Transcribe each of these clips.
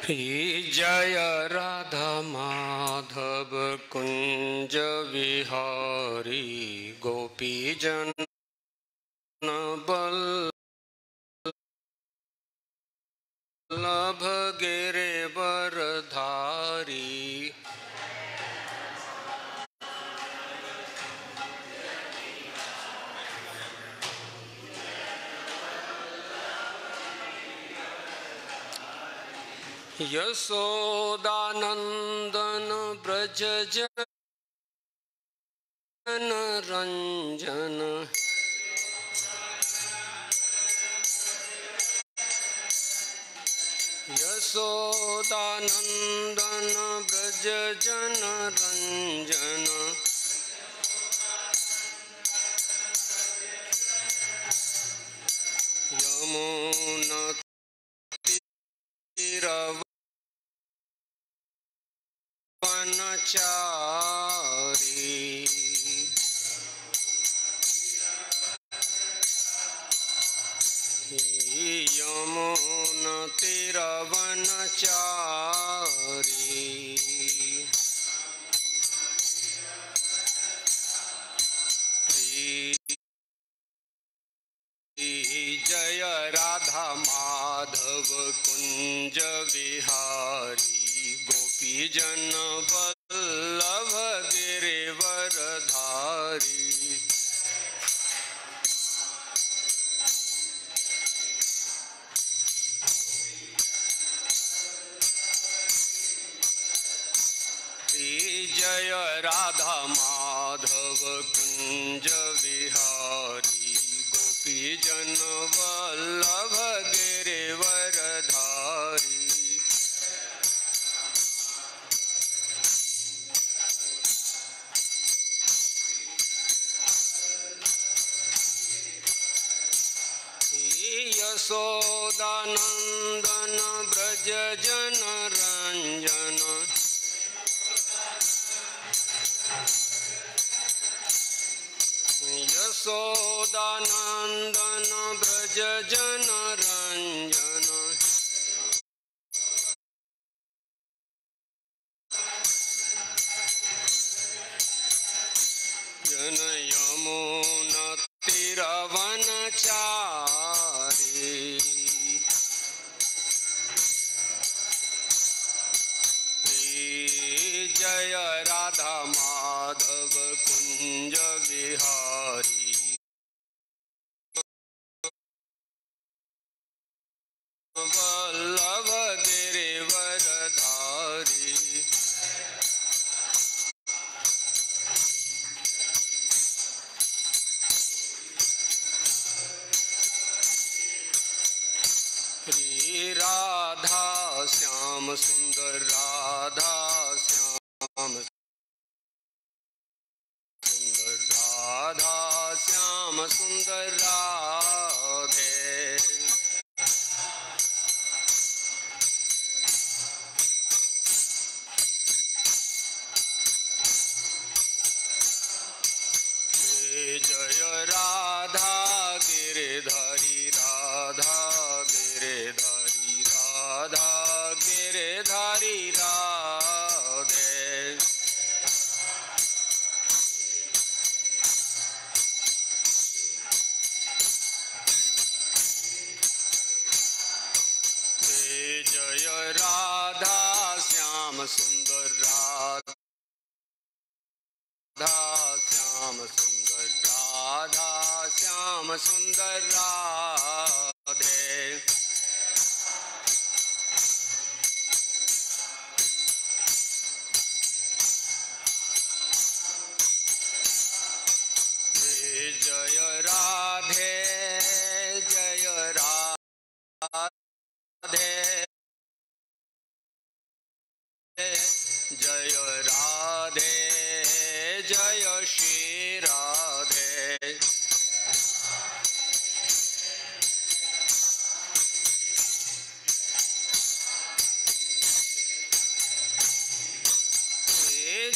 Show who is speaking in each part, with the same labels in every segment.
Speaker 1: जय राधा माधव कुंज विहारी गोपी जन बल्लभ गिरिवर धारी। यशोदानंदन ब्रज जन रंजन यशोदानंदन ब्रज जन रंजन यमुना तीरवनचारी। यमुना तीरवनचारी। जय राधा माधव कुंज विहारी गोपी जन बल्लभ गिरिवर धारी। जय राधा माधव कुंज विहारी गोपी जन वल्लभ गिरिवर धारी। यशोदानंदन ब्रज जन रंजन यशोदानंदन ब्रज जन रंजन जन यमुना तीरवनचारी। जय राधा माधव कुंज विहारी वल्लभ गिरिवर धारी। राधा श्याम सुंदर राधा श्याम सुंदर राधा श्याम सुंदर राधे। जय राधा गिरिधारी राधा गिरिधारी राधा गिरिधारी राधे। जय राधा श्याम सुंदर राधा श्याम सुंदर राधा श्याम सुंदर राधे। जय राधे जय राधे जय राधे जय श्री राधे।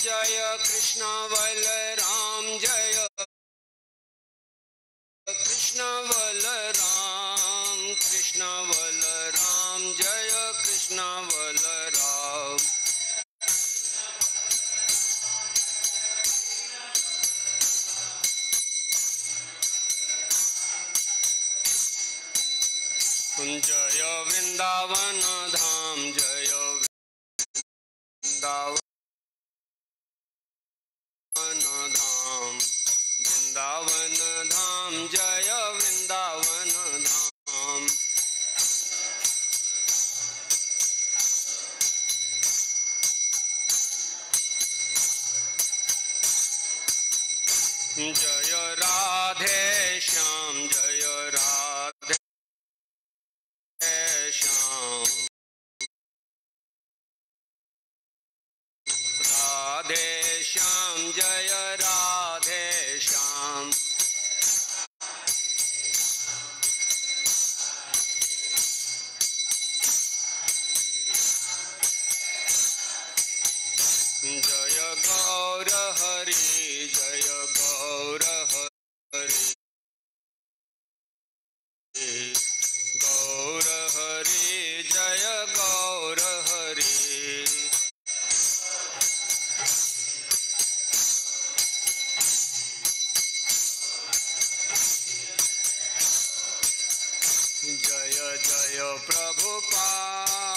Speaker 1: जय कृष्ण बलराम जय कृष्ण बलराम जय कृष्ण बलराम। धाम, वृंदावन धाम जय वृंदावन धाम। जय राधे श्याम, जय राधे श्याम, राधे श्याम जय राधे श्याम। जय गौर हरि, जय गौर हरि, गौर हरि जय गौर हरि। जय जय प्रभुपाद,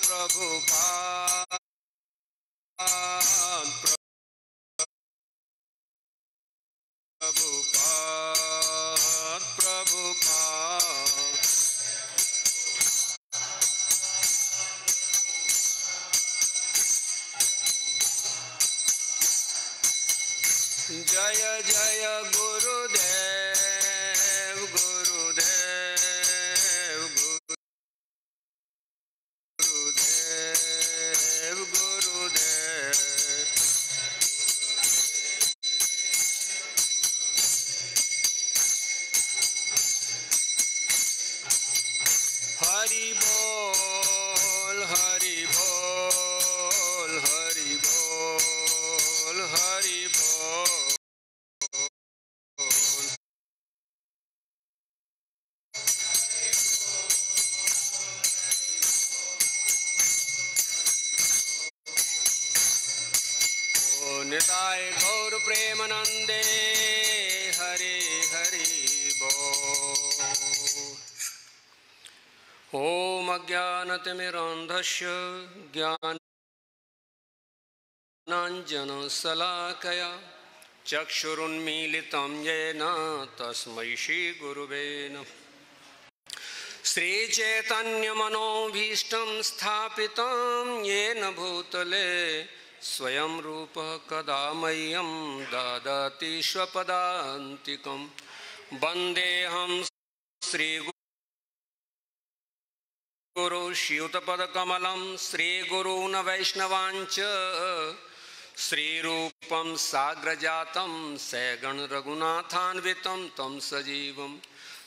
Speaker 1: प्रभुपाद, प्रभुपाद, प्रभुपाद। जय जय गुरुदेव, गुरुदेव, गुरुदेव, गुरुदेव। हरि बोल, हरि बोल, हरि बोल, हरि बोल। निताय गौर प्रेमानंदे हरे हरि बोल। ओम अज्ञानतिमिरान्धस्य ज्ञानाञ्जनशलाकया चक्षुरुन्मीलितं येन तस्मै श्रीगुरुवे नमः। श्रीचैतन्यमनोभीष्टं स्थापितं येन भूतले स्वयं रूपः कदा मह्यं ददाति स्वपदान्तिकं। वन्देऽहं श्रीगुरु श्रीयुतपदकमलं श्रीगुरून् वैष्णवांश्च श्रीरूपं साग्रजातं सगण रघुनाथान्वितं तं सजीवं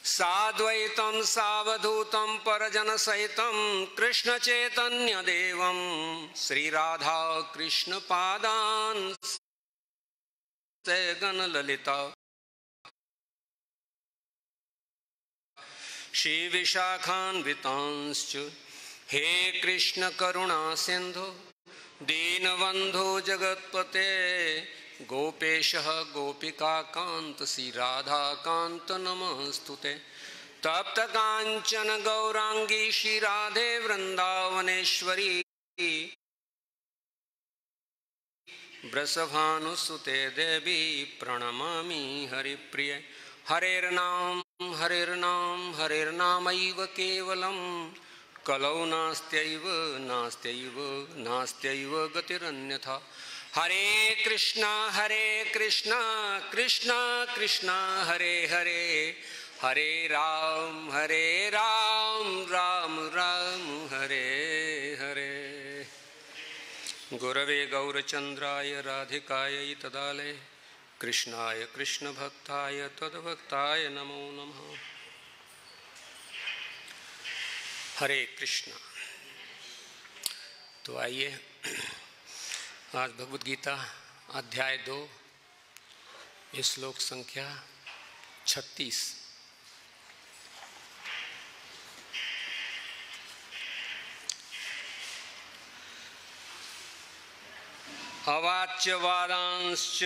Speaker 1: साद्वैतं सावधूतं परजनसहितं कृष्णचैतन्यदेवं श्रीराधा कृष्णपादान् सगणललिता श्रीविशाखान्वितांश्च। हे कृष्ण करुणा सिंधु दीनबन्धो जगत्पते गोपेशः गोपिकाकान्त श्रीराधाकान्त नमस्तुते। तप्त कांचन गौरांगी श्रीराधे वृंदावनेश्वरी वृषभानुसुते देवी प्रणमामि हरिप्रिय। हरेर्नाम हरेर्नाम हरेर्नामैव केवलं कलौ नास्त्यैव नास्त्यैव नास्त्यैव गतिरन्यथा। हरे कृष्णा कृष्णा कृष्णा हरे हरे, हरे राम राम राम हरे हरे। गुरवे गौरचंद्राय राधिकायै तदालये कृष्णाय कृष्णभक्ताय तद्भक्ताय नमो नमः। हरे कृष्णा। तो आइए आज भगवद गीता अध्याय 2 श्लोक संख्या 36। अवाच्यवादांश्च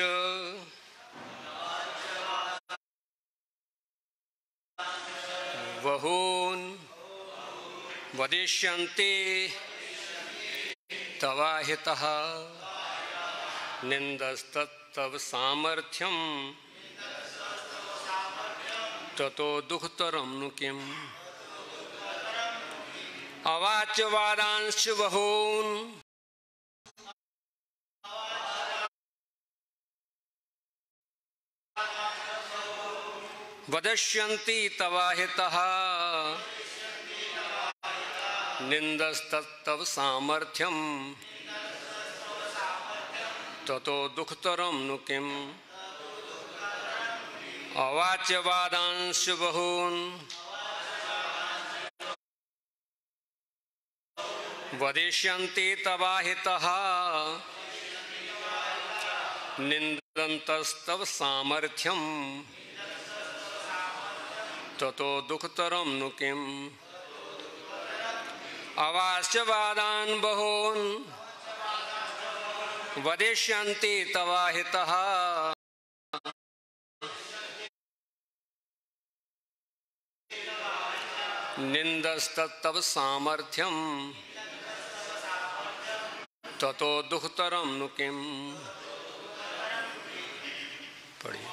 Speaker 1: बहून् वदिष्यन्ति तवाहितः निंदस्तव सामर्थ्यम ततो दुःखतरं नु किम्। अवाच्य वादांश बहून् वदष्यन्ति तवाहितः निंदस्तव सामर्थ्यम ततो दुःखतरं नु किम्। अवाच्य वादांश बहून् वदिष्यन्ति तवाहितः निन्दन्तस्तव सामर्थ्यं ततो दुःखतरं नु किम्। अवाच्य वादान् बहून् वदिष्यन्ति तवाहितः निंदस्तव सामर्थ्यम ततो दुःखतरं नु किम्। पढ़िए।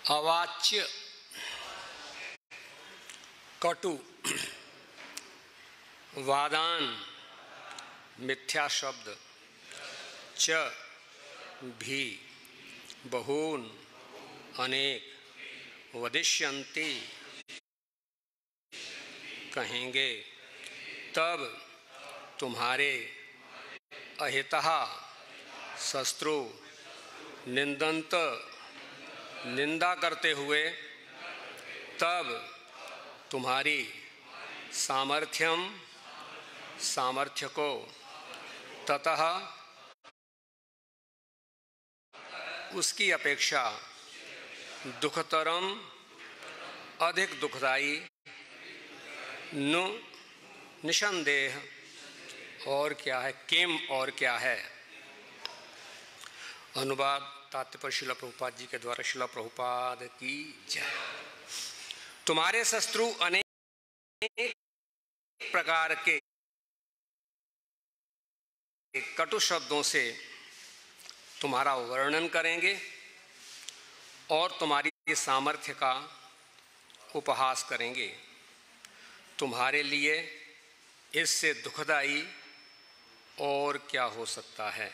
Speaker 1: अवाच्य कटु वादान मिथ्या शब्द च भी बहून अनेक वदिष्यन्ति कहेंगे तब तुम्हारे अहितः शत्रु निंदंत निंदा करते हुए तब तुम्हारी सामर्थ्य को ततः उसकी अपेक्षा दुःखतरम अधिक दुखदायी नु निसंदेह और क्या है किम और क्या है। अनुवाद तात्पर्य शिला प्रभुपाद जी के द्वारा। शिला प्रभुपाद की जय। तुम्हारे शत्रु अनेक प्रकार के कटु शब्दों से तुम्हारा वर्णन करेंगे और तुम्हारी सामर्थ्य का उपहास करेंगे। तुम्हारे लिए इससे दुखदाई और क्या हो सकता है।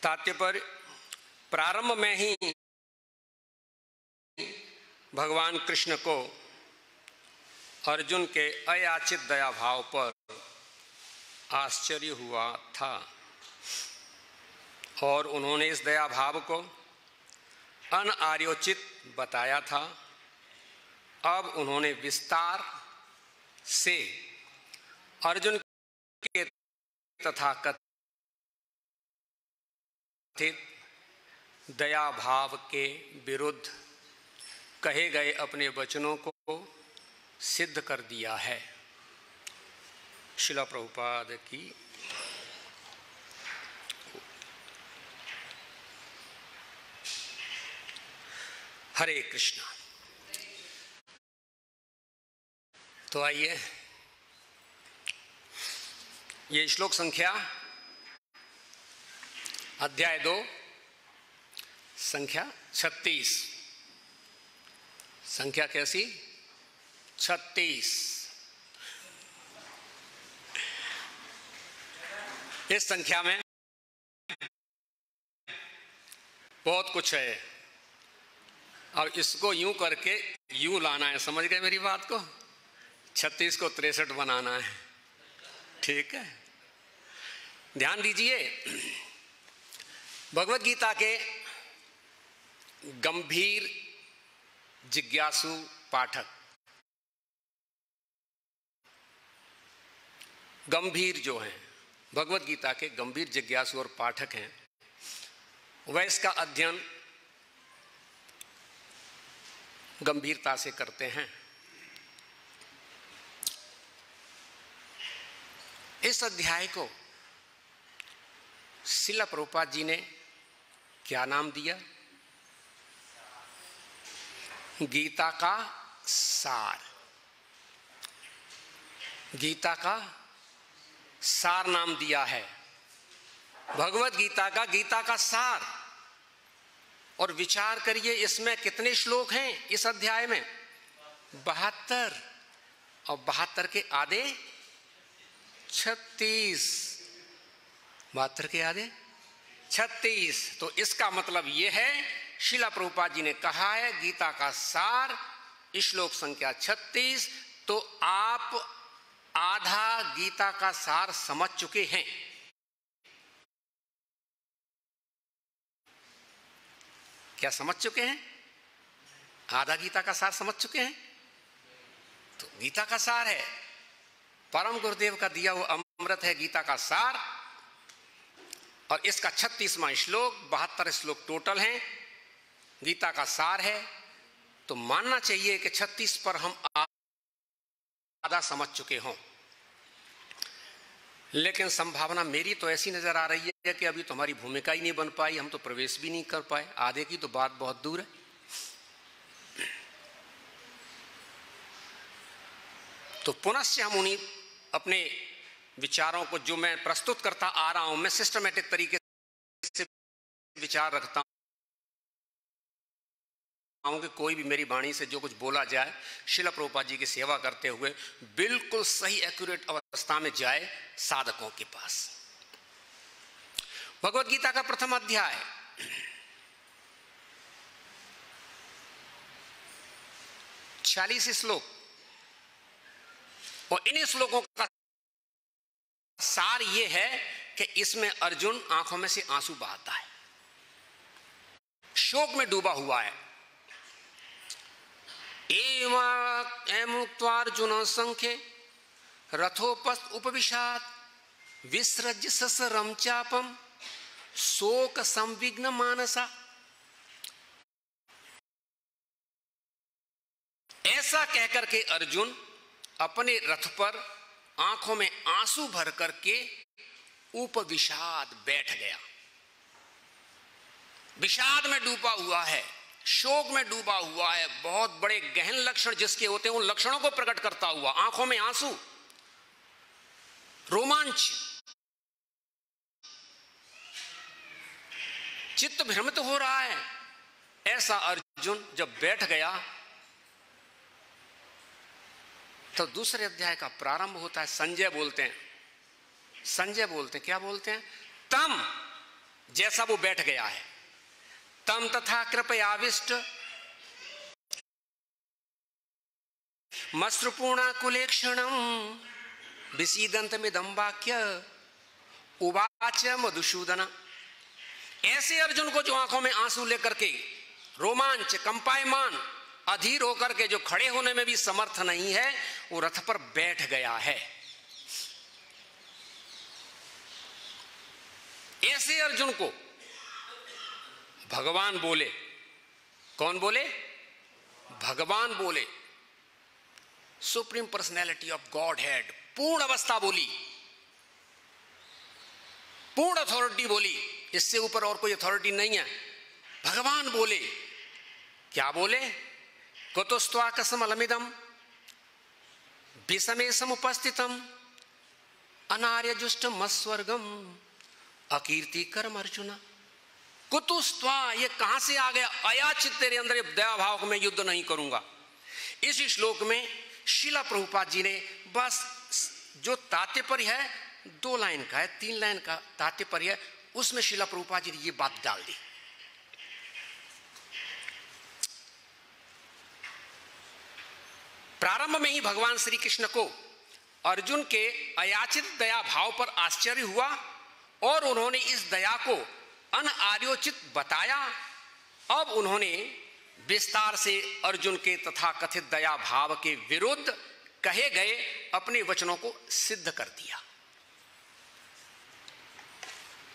Speaker 1: तात्पर्य प्रारंभ में ही भगवान कृष्ण को अर्जुन के अयाचित दया भाव पर आश्चर्य हुआ था और उन्होंने इस दया भाव को अनार्योचित बताया था। अब उन्होंने विस्तार से अर्जुन के तथाकथित दया भाव के विरुद्ध कहे गए अपने वचनों को सिद्ध कर दिया है। शिला प्रभुपाद की। हरे कृष्णा। तो आइए, ये श्लोक संख्या अध्याय 2 संख्या 36। संख्या कैसी? 36। इस संख्या में बहुत कुछ है। अब इसको यूं करके यूं लाना है, समझ गए मेरी बात को? 36 को 63 बनाना है, ठीक है? ध्यान दीजिए, भगवत गीता के गंभीर जिज्ञासु पाठक, गंभीर जो हैं, भगवत गीता के गंभीर जिज्ञासु और पाठक हैं, वह इसका अध्ययन गंभीरता से करते हैं। इस अध्याय को श्रील प्रभुपाद जी ने क्या नाम दिया? गीता का सार। गीता का सार नाम दिया है, भगवत गीता का, गीता का सार। और विचार करिए, इसमें कितने श्लोक हैं इस अध्याय में? 72। और 72 के आधे 36। 72 के आधे 36। तो इसका मतलब यह है, श्रील प्रभुपाद जी ने कहा है गीता का सार श्लोक संख्या 36। तो आप आधा गीता का सार समझ चुके हैं। क्या समझ चुके हैं? आधा गीता का सार समझ चुके हैं। तो गीता का सार है, परम गुरुदेव का दिया हुआ अमृत है गीता का सार। और इसका 36वां श्लोक, 72 श्लोक टोटल हैं, गीता का सार है। तो मानना चाहिए कि 36 पर हम आधा समझ चुके हों। लेकिन संभावना मेरी तो ऐसी नजर आ रही है कि अभी तो हमारी भूमिका ही नहीं बन पाई, हम तो प्रवेश भी नहीं कर पाए। आधे की तो बात बहुत दूर है। तो पुनश्च हम उन्हीं अपने विचारों को, जो मैं प्रस्तुत करता आ रहा हूं, मैं सिस्टमैटिक तरीके से विचार रखता हूं कि कोई भी मेरी वाणी से जो कुछ बोला जाए, श्रील प्रभुपाद जी की सेवा करते हुए बिल्कुल सही एक्यूरेट अवस्था में जाए साधकों के पास। भगवत गीता का प्रथम अध्याय, छियालीस श्लोक, और इन श्लोकों का सार यह है कि इसमें अर्जुन आंखों में से आंसू बहाता है, शोक में डूबा हुआ है। एमुक्त्वार्जुन संख्ये रथोपस्थ उपविशात् विसृज्य ससरम चापम शोक संविघ्न मानसा। ऐसा कहकर के अर्जुन अपने रथ पर आंखों में आंसू भर करके उपविषाद बैठ गया। विषाद में डूबा हुआ है, शोक में डूबा हुआ है। बहुत बड़े गहन लक्षण जिसके होते हैं, उन लक्षणों को प्रकट करता हुआ आंखों में आंसू, रोमांच, चित्त भ्रमित हो रहा है। ऐसा अर्जुन जब बैठ गया तो दूसरे अध्याय का प्रारंभ होता है। संजय बोलते हैं, क्या बोलते हैं? तम, जैसा वो बैठ गया है, तम तथा कृपयाविष्ट मश्रुपूर्णा कुलेक्षणम विसीदंतमिदं वाक्य उवाच मधुसूदन। ऐसे अर्जुन को जो आंखों में आंसू लेकर के रोमांच, कंपायमान, अधीर होकर के जो खड़े होने में भी समर्थ नहीं है, वो रथ पर बैठ गया है। ऐसे अर्जुन को भगवान बोले। कौन बोले? भगवान बोले। Supreme personality of God head, पूर्ण अवस्था बोली, पूर्ण अथॉरिटी बोली। इससे ऊपर और कोई अथॉरिटी नहीं है। भगवान बोले क्या बोले? कुतस्त्वा कसमलमिदम विषमे समुपस्थितम अनार्यजुष्टम अस्वर्गम अकीर्ति कर्म अर्जुना। कुतस्त्वा, ये कहां से आ गया? अयाचित तेरे अंदर ये दया भाव को मैं युद्ध नहीं करूंगा। इस श्लोक में शिला प्रभुपाद जी ने बस जो तात्पर्य है 2 लाइन का है, 3 लाइन का तात्पर्य है, उसमें शिला प्रभुपाद जी ने ये बात डाल दी। प्रारंभ में ही भगवान श्री कृष्ण को अर्जुन के अयाचित दया भाव पर आश्चर्य हुआ और उन्होंने इस दया को अनार्योचित बताया। अब उन्होंने विस्तार से अर्जुन के तथा कथित दया भाव के विरुद्ध कहे गए अपने वचनों को सिद्ध कर दिया।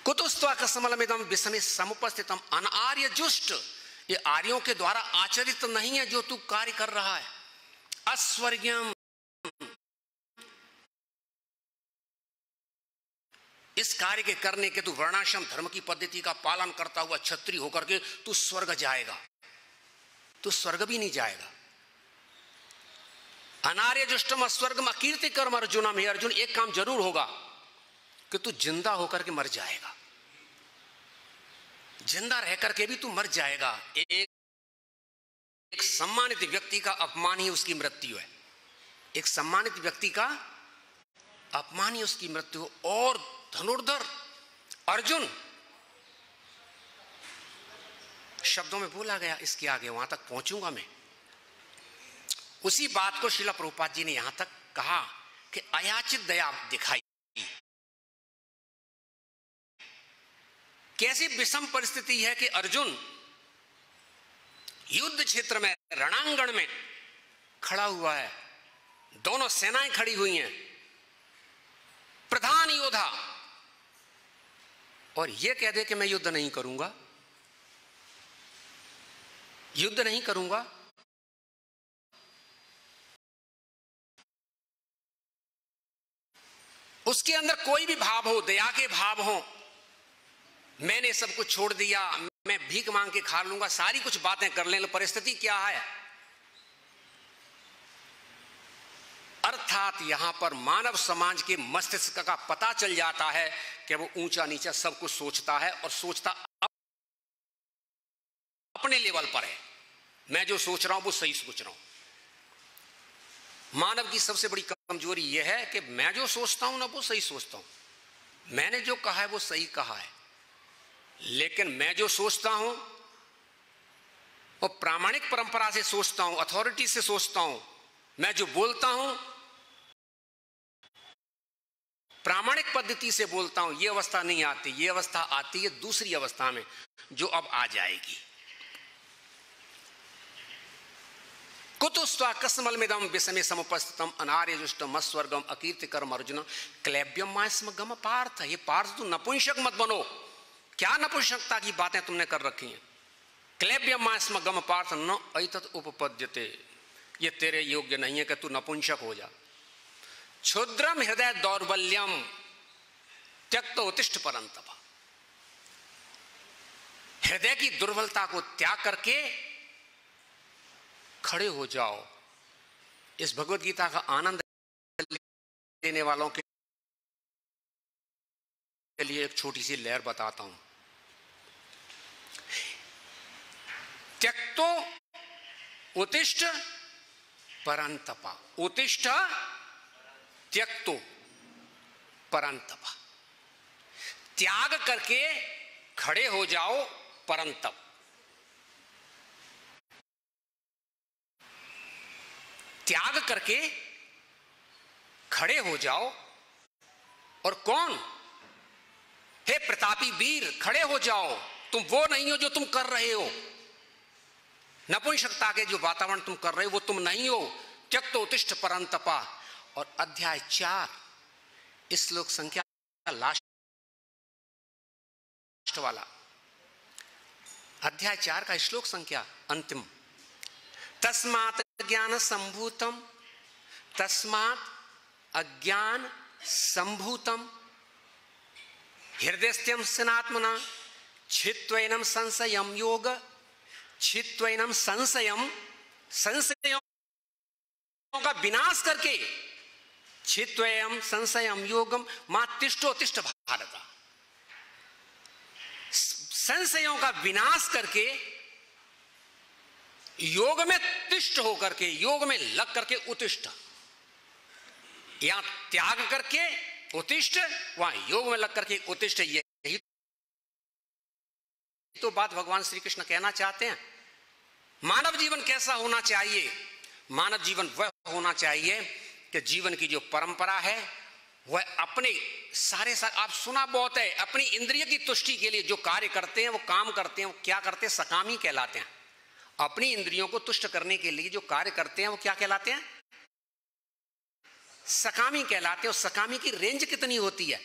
Speaker 1: कुतस्त्वा कसमलमिदं विषमे समुपस्थितम अनार्य जुष्ट, ये आर्यों के द्वारा आचरित नहीं है जो तू कार्य कर रहा है। अस्वर्ग्यम, इस कार्य के करने के तू वर्णाश्रम धर्म की पद्धति का पालन करता हुआ क्षत्रिय होकर के तू स्वर्ग जाएगा, तू स्वर्ग भी नहीं जाएगा। अनार्य जुष्टम अस्वर्गम अकीर्ति कर्म अर्जुना में, अर्जुन एक काम जरूर होगा कि तू जिंदा होकर के मर जाएगा, जिंदा रह करके भी तू मर जाएगा। एक सम्मानित व्यक्ति का अपमान ही उसकी मृत्यु है, एक सम्मानित व्यक्ति का अपमान ही उसकी मृत्यु। और धनुर्धर अर्जुन, शब्दों में बोला गया, इसके आगे वहां तक पहुंचूंगा मैं। उसी बात को श्रीला प्रभुपाद जी ने यहां तक कहा कि अयाचित दया दिखाई। कैसी विषम परिस्थिति है कि अर्जुन युद्ध क्षेत्र में, रणांगण में खड़ा हुआ है, दोनों सेनाएं खड़ी हुई हैं, प्रधान योद्धा, और यह कह दे कि मैं युद्ध नहीं करूंगा, युद्ध नहीं करूंगा। उसके अंदर कोई भी भाव हो, दया के भाव हो, मैंने सब कुछ छोड़ दिया, मैं भीख मांग के खा लूंगा, सारी कुछ बातें कर लें। परिस्थिति क्या है? अर्थात यहां पर मानव समाज के मस्तिष्क का पता चल जाता है कि वो ऊंचा नीचा सब कुछ सोचता है और सोचता अपने लेवल पर है। मैं जो सोच रहा हूं वो सही सोच रहा हूं। मानव की सबसे बड़ी कमजोरी यह है कि मैं जो सोचता हूं ना वो सही सोचता हूं, मैंने जो कहा है वो सही कहा है। लेकिन मैं जो सोचता हूं वो प्रामाणिक परंपरा से सोचता हूं, अथॉरिटी से सोचता हूं। मैं जो बोलता हूं प्रामाणिक पद्धति से बोलता हूं। यह अवस्था नहीं आती, यह अवस्था आती है दूसरी अवस्था में जो अब आ जाएगी। कुतस्त्वा कसमलमिदं विषमे समुपस्थितम अनार्यजुष्टम अस्वर्गम अकीर्ति कर्म अर्जुन क्लैब्यम मास्म गम पार्थ। ये पार्थ तू नपुंसक मत बनो। क्या नपुंसकता की बातें तुमने कर रखी हैं? क्लैब्यम मास्म गम पार्थ न ऐतत् उपपद्यते, ये तेरे योग्य नहीं है कि तू नपुंसक हो जा। क्षुद्रम हृदय दौर्बल्यम त्यक्त उत्तिष्ठ परंतप, हृदय की दुर्बलता को त्याग करके खड़े हो जाओ। इस भगवत गीता का आनंद लेने वालों के लिए एक छोटी सी लहर बताता हूं। त्यक्तो उत्तिष्ठ परंतपा, उत्तिष्ठ त्यक्तो परंतपा, त्याग करके खड़े हो जाओ परंतप। त्याग करके खड़े हो जाओ। और कौन? हे प्रतापी वीर, खड़े हो जाओ। तुम वो नहीं हो जो तुम कर रहे हो। नपुंसकता के जो वातावरण तुम कर रहे हो वो तुम नहीं हो। त्यक्त उत्तिष्ठ परंतपा। और अध्याय 4 श्लोक संख्या लास्ट वाला, अध्याय 4 का श्लोक संख्या अंतिम। तस्मात् अज्ञान संभूतम, तस्मात् अज्ञान संभूतम हृदयस्थ्यम सनात्मना छित्त्वैनं संशयं योग छित्त्वैनम संशयम, संशयों का विनाश करके, छित्त्वयम संशयम योगम मां तिष्ठो तिष्ठ भारत, संशयों का विनाश करके योग में तिष्ठ होकर के, योग में लग करके उत्तिष्ठ, यहां त्याग करके उत्तिष्ठ, वहां योग में लग करके उत्तिष्ठ। यही तो बात भगवान श्री कृष्ण कहना चाहते हैं। मानव जीवन कैसा होना चाहिए? मानव जीवन वह होना चाहिए कि जीवन की जो परंपरा है वह अपने सारे आप सुना बहुत है, अपनी इंद्रिय की तुष्टि के लिए जो कार्य करते हैं, वो काम करते हैं, वो क्या करते हैं? सकामी कहलाते हैं। अपनी इंद्रियों को तुष्ट करने के लिए जो कार्य करते हैं वो क्या कहलाते हैं? सकामी कहलाते हैं। और सकामी की रेंज कितनी होती है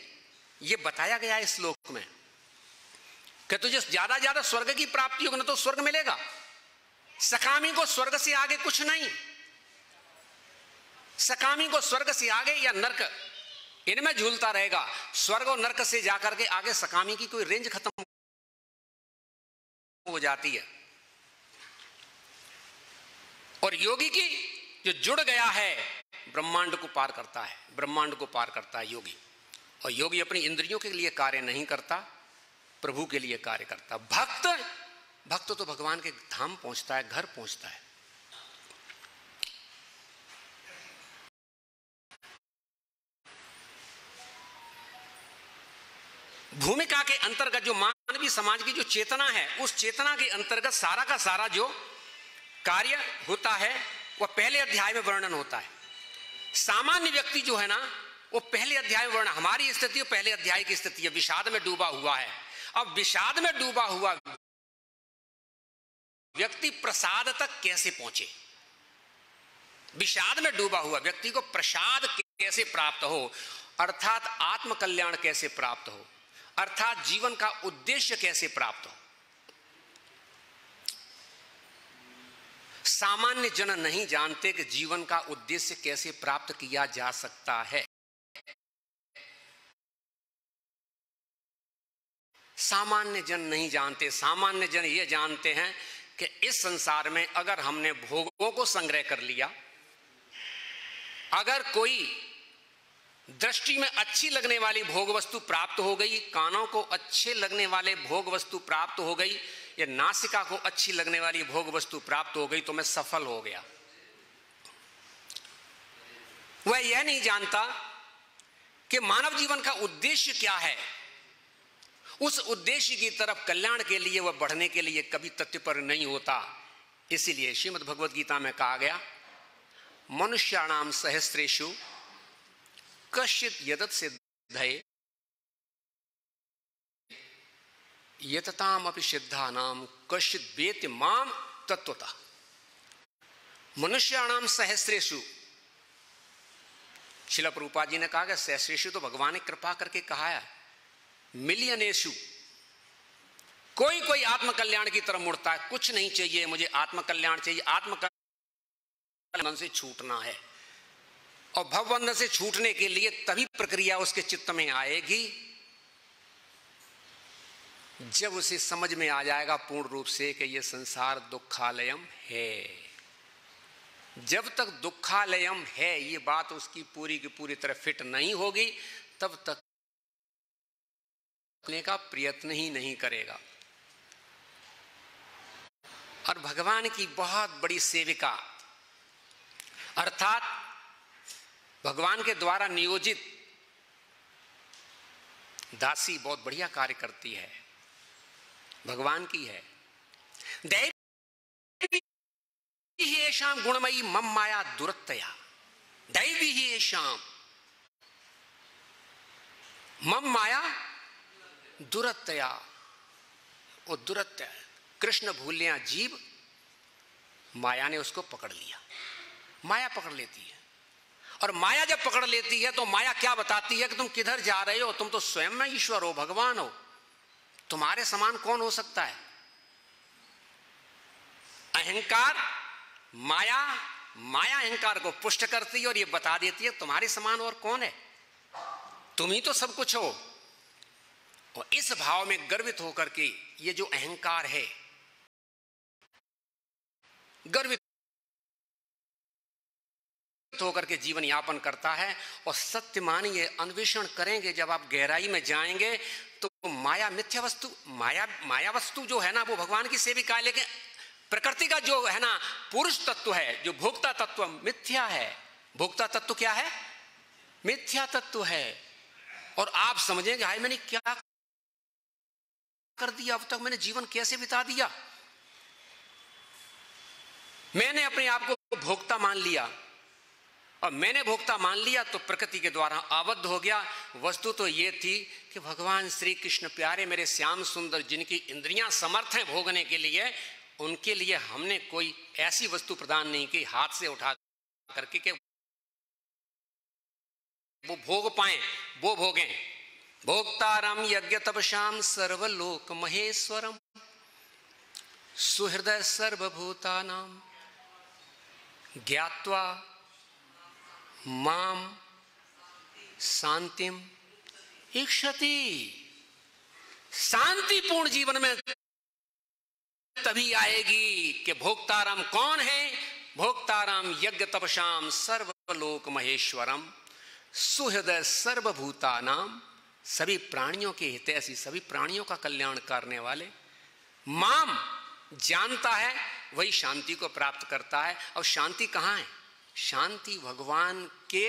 Speaker 1: ये बताया गया है इस श्लोक में कि तुझे ज्यादा ज्यादा स्वर्ग की प्राप्ति होगी ना तो स्वर्ग मिलेगा। सकामी को स्वर्ग से आगे कुछ नहीं, सकामी को स्वर्ग से आगे या नरक, इनमें झूलता रहेगा। स्वर्ग और नरक से जाकर के आगे सकामी की कोई रेंज खत्म हो जाती है। और योगी की जो जुड़ गया है ब्रह्मांड को पार करता है, ब्रह्मांड को पार करता है योगी। और योगी अपनी इंद्रियों के लिए कार्य नहीं करता, प्रभु के लिए कार्य करता। भक्त, भक्त तो भगवान के धाम पहुंचता है, घर पहुंचता है। भूमिका के अंतर्गत जो मानवीय समाज की जो चेतना है, उस चेतना के अंतर्गत सारा का सारा जो कार्य होता है वह पहले अध्याय में वर्णन होता है। सामान्य व्यक्ति जो है ना वो पहले अध्याय में वर्णन, हमारी स्थिति पहले अध्याय की स्थिति है, विषाद में डूबा हुआ है। अब विषाद में डूबा हुआ व्यक्ति प्रसाद तक कैसे पहुंचे? विषाद में डूबा हुआ व्यक्ति को प्रसाद कैसे प्राप्त हो, अर्थात आत्म कल्याण कैसे प्राप्त हो, अर्थात जीवन का उद्देश्य कैसे प्राप्त हो। सामान्य जन नहीं जानते कि जीवन का उद्देश्य कैसे प्राप्त किया जा सकता है। सामान्य जन नहीं जानते। सामान्य जन ये जानते हैं कि इस संसार में अगर हमने भोगों को संग्रह कर लिया, अगर कोई दृष्टि में अच्छी लगने वाली भोग वस्तु प्राप्त हो गई, कानों को अच्छे लगने वाले भोग वस्तु प्राप्त हो गई, या नासिका को अच्छी लगने वाली भोग वस्तु प्राप्त हो गई, तो मैं सफल हो गया। वह यह नहीं जानता कि मानव जीवन का उद्देश्य क्या है। उस उद्देश्य की तरफ कल्याण के लिए वह बढ़ने के लिए कभी तत्पर नहीं होता। इसीलिए श्रीमद् भगवद गीता में कहा गया, मनुष्याणाम सहस्रेषु कश्चित् यदत सिद्धये यतताम अपि सिद्धानाम कश्चित् वेत्ति माम तत्वतः। मनुष्याणाम सहस्रेषु, श्रील प्रभुपाद जी ने कहा कि सहस्रेषु तो भगवान ने कृपा करके कहा है, मिलियनेषु कोई कोई आत्मकल्याण की तरफ मुड़ता है। कुछ नहीं चाहिए मुझे, आत्मकल्याण चाहिए, आत्मकल्याण से छूटना है। और भवबंधन से छूटने के लिए तभी प्रक्रिया उसके चित्त में आएगी जब उसे समझ में आ जाएगा पूर्ण रूप से कि यह संसार दुखालयम है। जब तक दुखालयम है ये बात उसकी पूरी की पूरी तरह फिट नहीं होगी, तब तक करने का प्रयत्न ही नहीं करेगा। और भगवान की बहुत बड़ी सेविका अर्थात भगवान के द्वारा नियोजित दासी बहुत बढ़िया कार्य करती है, भगवान की है। दैवी ही येषां गुणमयी मम माया दुरत्यया, दैवी ही येषां मम माया दुरत्यया। वो दुरत्य कृष्ण भूल लिया जीव, माया ने उसको पकड़ लिया। माया पकड़ लेती है, और माया जब पकड़ लेती है तो माया क्या बताती है कि तुम किधर जा रहे हो, तुम तो स्वयं में ईश्वर हो, भगवान हो, तुम्हारे समान कौन हो सकता है। अहंकार माया, माया अहंकार को पुष्ट करती है और ये बता देती है तुम्हारे समान और कौन है, तुम ही तो सब कुछ हो। और इस भाव में गर्वित होकर के ये जो अहंकार है गर्वित होकर के जीवन यापन करता है। और सत्य मानिए, अन्वेषण करेंगे जब आप गहराई में जाएंगे तो माया मिथ्या वस्तु, माया वस्तु जो है ना वो भगवान की सेविका है, लेकिन प्रकृति का जो है ना पुरुष तत्व है, जो भोक्ता तत्व मिथ्या है। भोक्ता तत्व क्या है? मिथ्या तत्व है। और आप समझेंगे हाय मैंने क्या कर दिया, अब तक मैंने जीवन कैसे बिता दिया, मैंने अपने आप को भोक्ता मान लिया। और मैंने भोक्ता मान लिया तो प्रकृति के द्वारा आबद्ध हो गया। वस्तु तो ये थी कि भगवान श्री कृष्ण प्यारे मेरे श्याम सुंदर, जिनकी इंद्रियां समर्थ हैं भोगने के लिए, उनके लिए हमने कोई ऐसी वस्तु प्रदान नहीं की हाथ से उठा करके कि वो भोग पाए, वो भोगें। भोक्तारम यज्ञ तपसाम सर्वलोक महेश्वरम सुहृदय सर्वभूतानाम ज्ञात्वा माम शांतिम इक्षति। शांतिपूर्ण जीवन में तभी आएगी कि भोक्ताराम कौन है? भोक्ताराम यज्ञ तपसाम सर्वलोक महेश्वरम सुहृदय सर्वभूतानाम, सभी प्राणियों के हितैषी, सभी प्राणियों का कल्याण करने वाले। माम जानता है वही शांति को प्राप्त करता है। और शांति कहां है? शांति भगवान के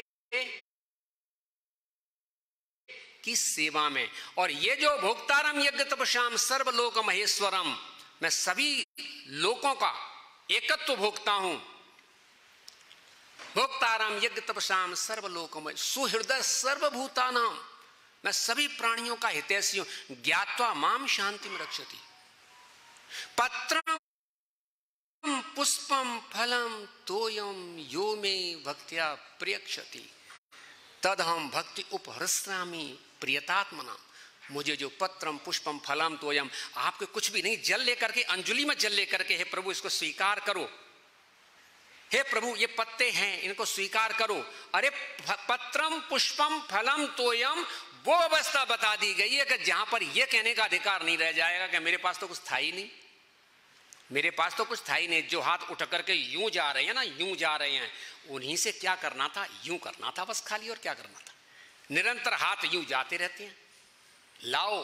Speaker 1: की सेवा में। और ये जो भोक्तारम यज्ञ तपसाम सर्वलोक महेश्वरम, मैं सभी लोकों का एकत्व भोगता हूं। भोक्ताराम यज्ञ तपसाम सर्वलोक में सुहृदय सर्वभूतानाम, मैं सभी प्राणियों का हितैषी हूं। ज्ञात्वा माम शांति में रक्षति। पत्रम पुष्पम फलम तोयम यो मे भक्त्या प्रियक्षति तदहम भक्ति उपहृष्यामि प्रियतात्मना। मुझे जो पत्रम पुष्पम फलम तोयम, आपके कुछ भी नहीं, जल लेकर के, अंजलि में जल लेकर के, हे प्रभु इसको स्वीकार करो, हे प्रभु ये पत्ते हैं इनको स्वीकार करो। अरे पत्रम पुष्पम फलम तोयम, वो अवस्था बता दी गई है कि जहां पर यह कहने का अधिकार नहीं रह जाएगा कि मेरे पास तो कुछ था ही नहीं, मेरे पास तो कुछ था ही नहीं। जो हाथ उठ करके यूं जा रहे हैं ना, यूं जा रहे हैं, उन्हीं से क्या करना था? यूं करना था बस खाली, और क्या करना था? निरंतर हाथ यूं जाते रहते हैं। लाओ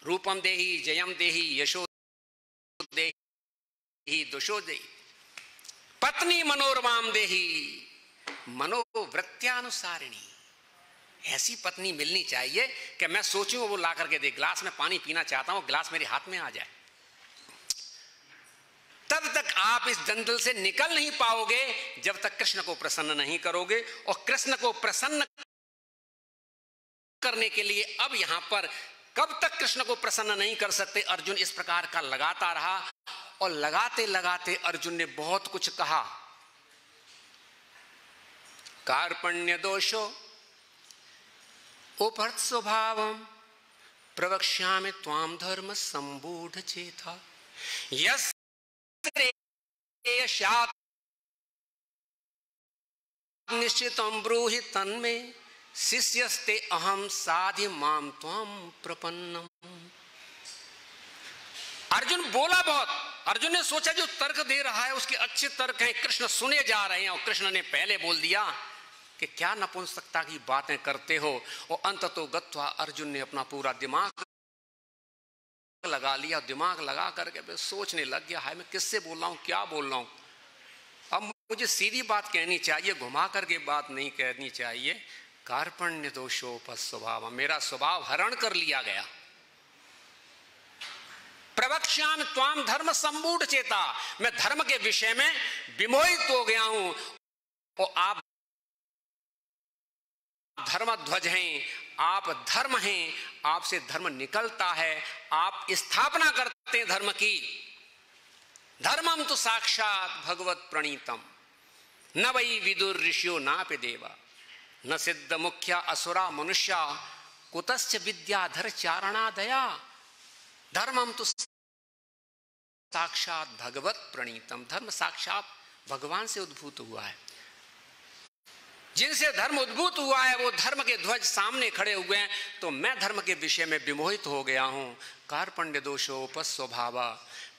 Speaker 1: रूपम देहि जयम देहि यशो देहि दुशो देहि पत्नी मनोरमाम देहि मनोवृत्त्यानुसारिणी। ऐसी पत्नी मिलनी चाहिए कि मैं सोचूं वो ला करके दे, गिलास में पानी पीना चाहता हूं, गिलास मेरे हाथ में आ जाए। तब तक आप इस दंडल से निकल नहीं पाओगे जब तक कृष्ण को प्रसन्न नहीं करोगे। और कृष्ण को प्रसन्न करने के लिए अब यहां पर कब तक कृष्ण को प्रसन्न नहीं कर सकते? अर्जुन इस प्रकार का लगाता रहा और लगाते लगाते अर्जुन ने बहुत कुछ कहा। कार्पण्य दोषो उपहृत स्वभावम प्रवक्ष्यामि त्वाम धर्म संबूढ़ चेता निश्चितम ब्रूहि तन्मे शिष्यस्ते अहम साधि माम त्वाम प्रपन्नम। अर्जुन बोला बहुत। अर्जुन ने सोचा जो तर्क दे रहा है उसके अच्छे तर्क हैं, कृष्ण सुने जा रहे हैं, और कृष्ण ने पहले बोल दिया कि क्या नपुंसकता की बातें करते हो। और अंततो गत्वा अर्जुन ने अपना पूरा दिमाग लगा लिया। दिमाग लगा करके सोचने लग गया, हाय मैं किससे बोल रहा हूं, क्या बोल रहा हूं। अब मुझे सीधी बात कहनी चाहिए, घुमा करके बात नहीं कहनी चाहिए। कार्पण्य दोषोपहत स्वभाव, मेरा स्वभाव हरण कर लिया गया। प्रवक्ष्यामि त्वाम धर्म संबूढ़ चेता, मैं धर्म के विषय में विमोहित हो गया हूं। और आप धर्मध्वज हैं, आप धर्म हैं, आपसे धर्म निकलता है, आप स्थापना करते हैं धर्म की। धर्मम तो साक्षात भगवत प्रणीतम न वै विदुर ऋषियो नापि देवा न सिद्ध मुख्या असुरा मनुष्या कुतश्च विद्याधर चारणा दया। धर्मम तो साक्षात भगवत प्रणीतम, धर्म साक्षात भगवान से उद्भूत हुआ है। जिनसे धर्म उद्भूत हुआ है वो धर्म के ध्वज सामने खड़े हुए हैं, तो मैं धर्म के विषय में विमोहित हो गया हूं। कार्पण्य दोषोपस्वभावा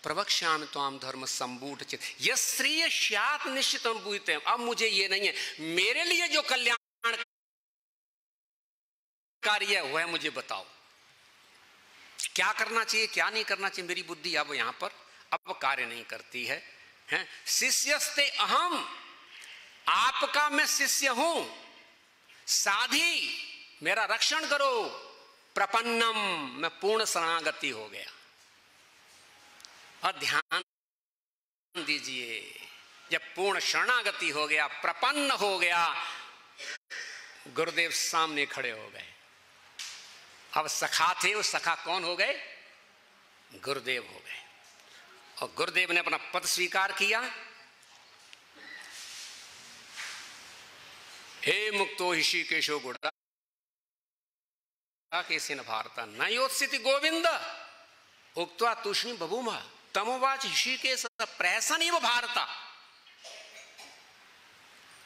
Speaker 1: प्रवक्ष्यामि त्वाम धर्म संबूढ़ चित यश्रिय स्यात् निश्चितम भूयते। अब मुझे ये नहीं है, मेरे लिए जो कल्याणकारी है वह मुझे बताओ, क्या करना चाहिए क्या नहीं करना चाहिए। मेरी बुद्धि अब यहां पर अब कार्य नहीं करती है। शिष्यस्ते अहम, आपका मैं शिष्य हूं, साधी मेरा रक्षण करो। प्रपन्नम, मैं पूर्ण शरणागति हो गया। और ध्यान दीजिए, जब पूर्ण शरणागति हो गया, प्रपन्न हो गया, गुरुदेव सामने खड़े हो गए। अब सखा थे, वो सखा कौन हो गए? गुरुदेव हो गए। और गुरुदेव ने अपना पद स्वीकार किया। हे मुक्तो ऋषिकेशो गुड़ा केसिन भारत न योत्सिति गोविंद उक्त्वा तुष्णि बभूमा तमोवाच ऋषिकेश प्रहसनीव भारत।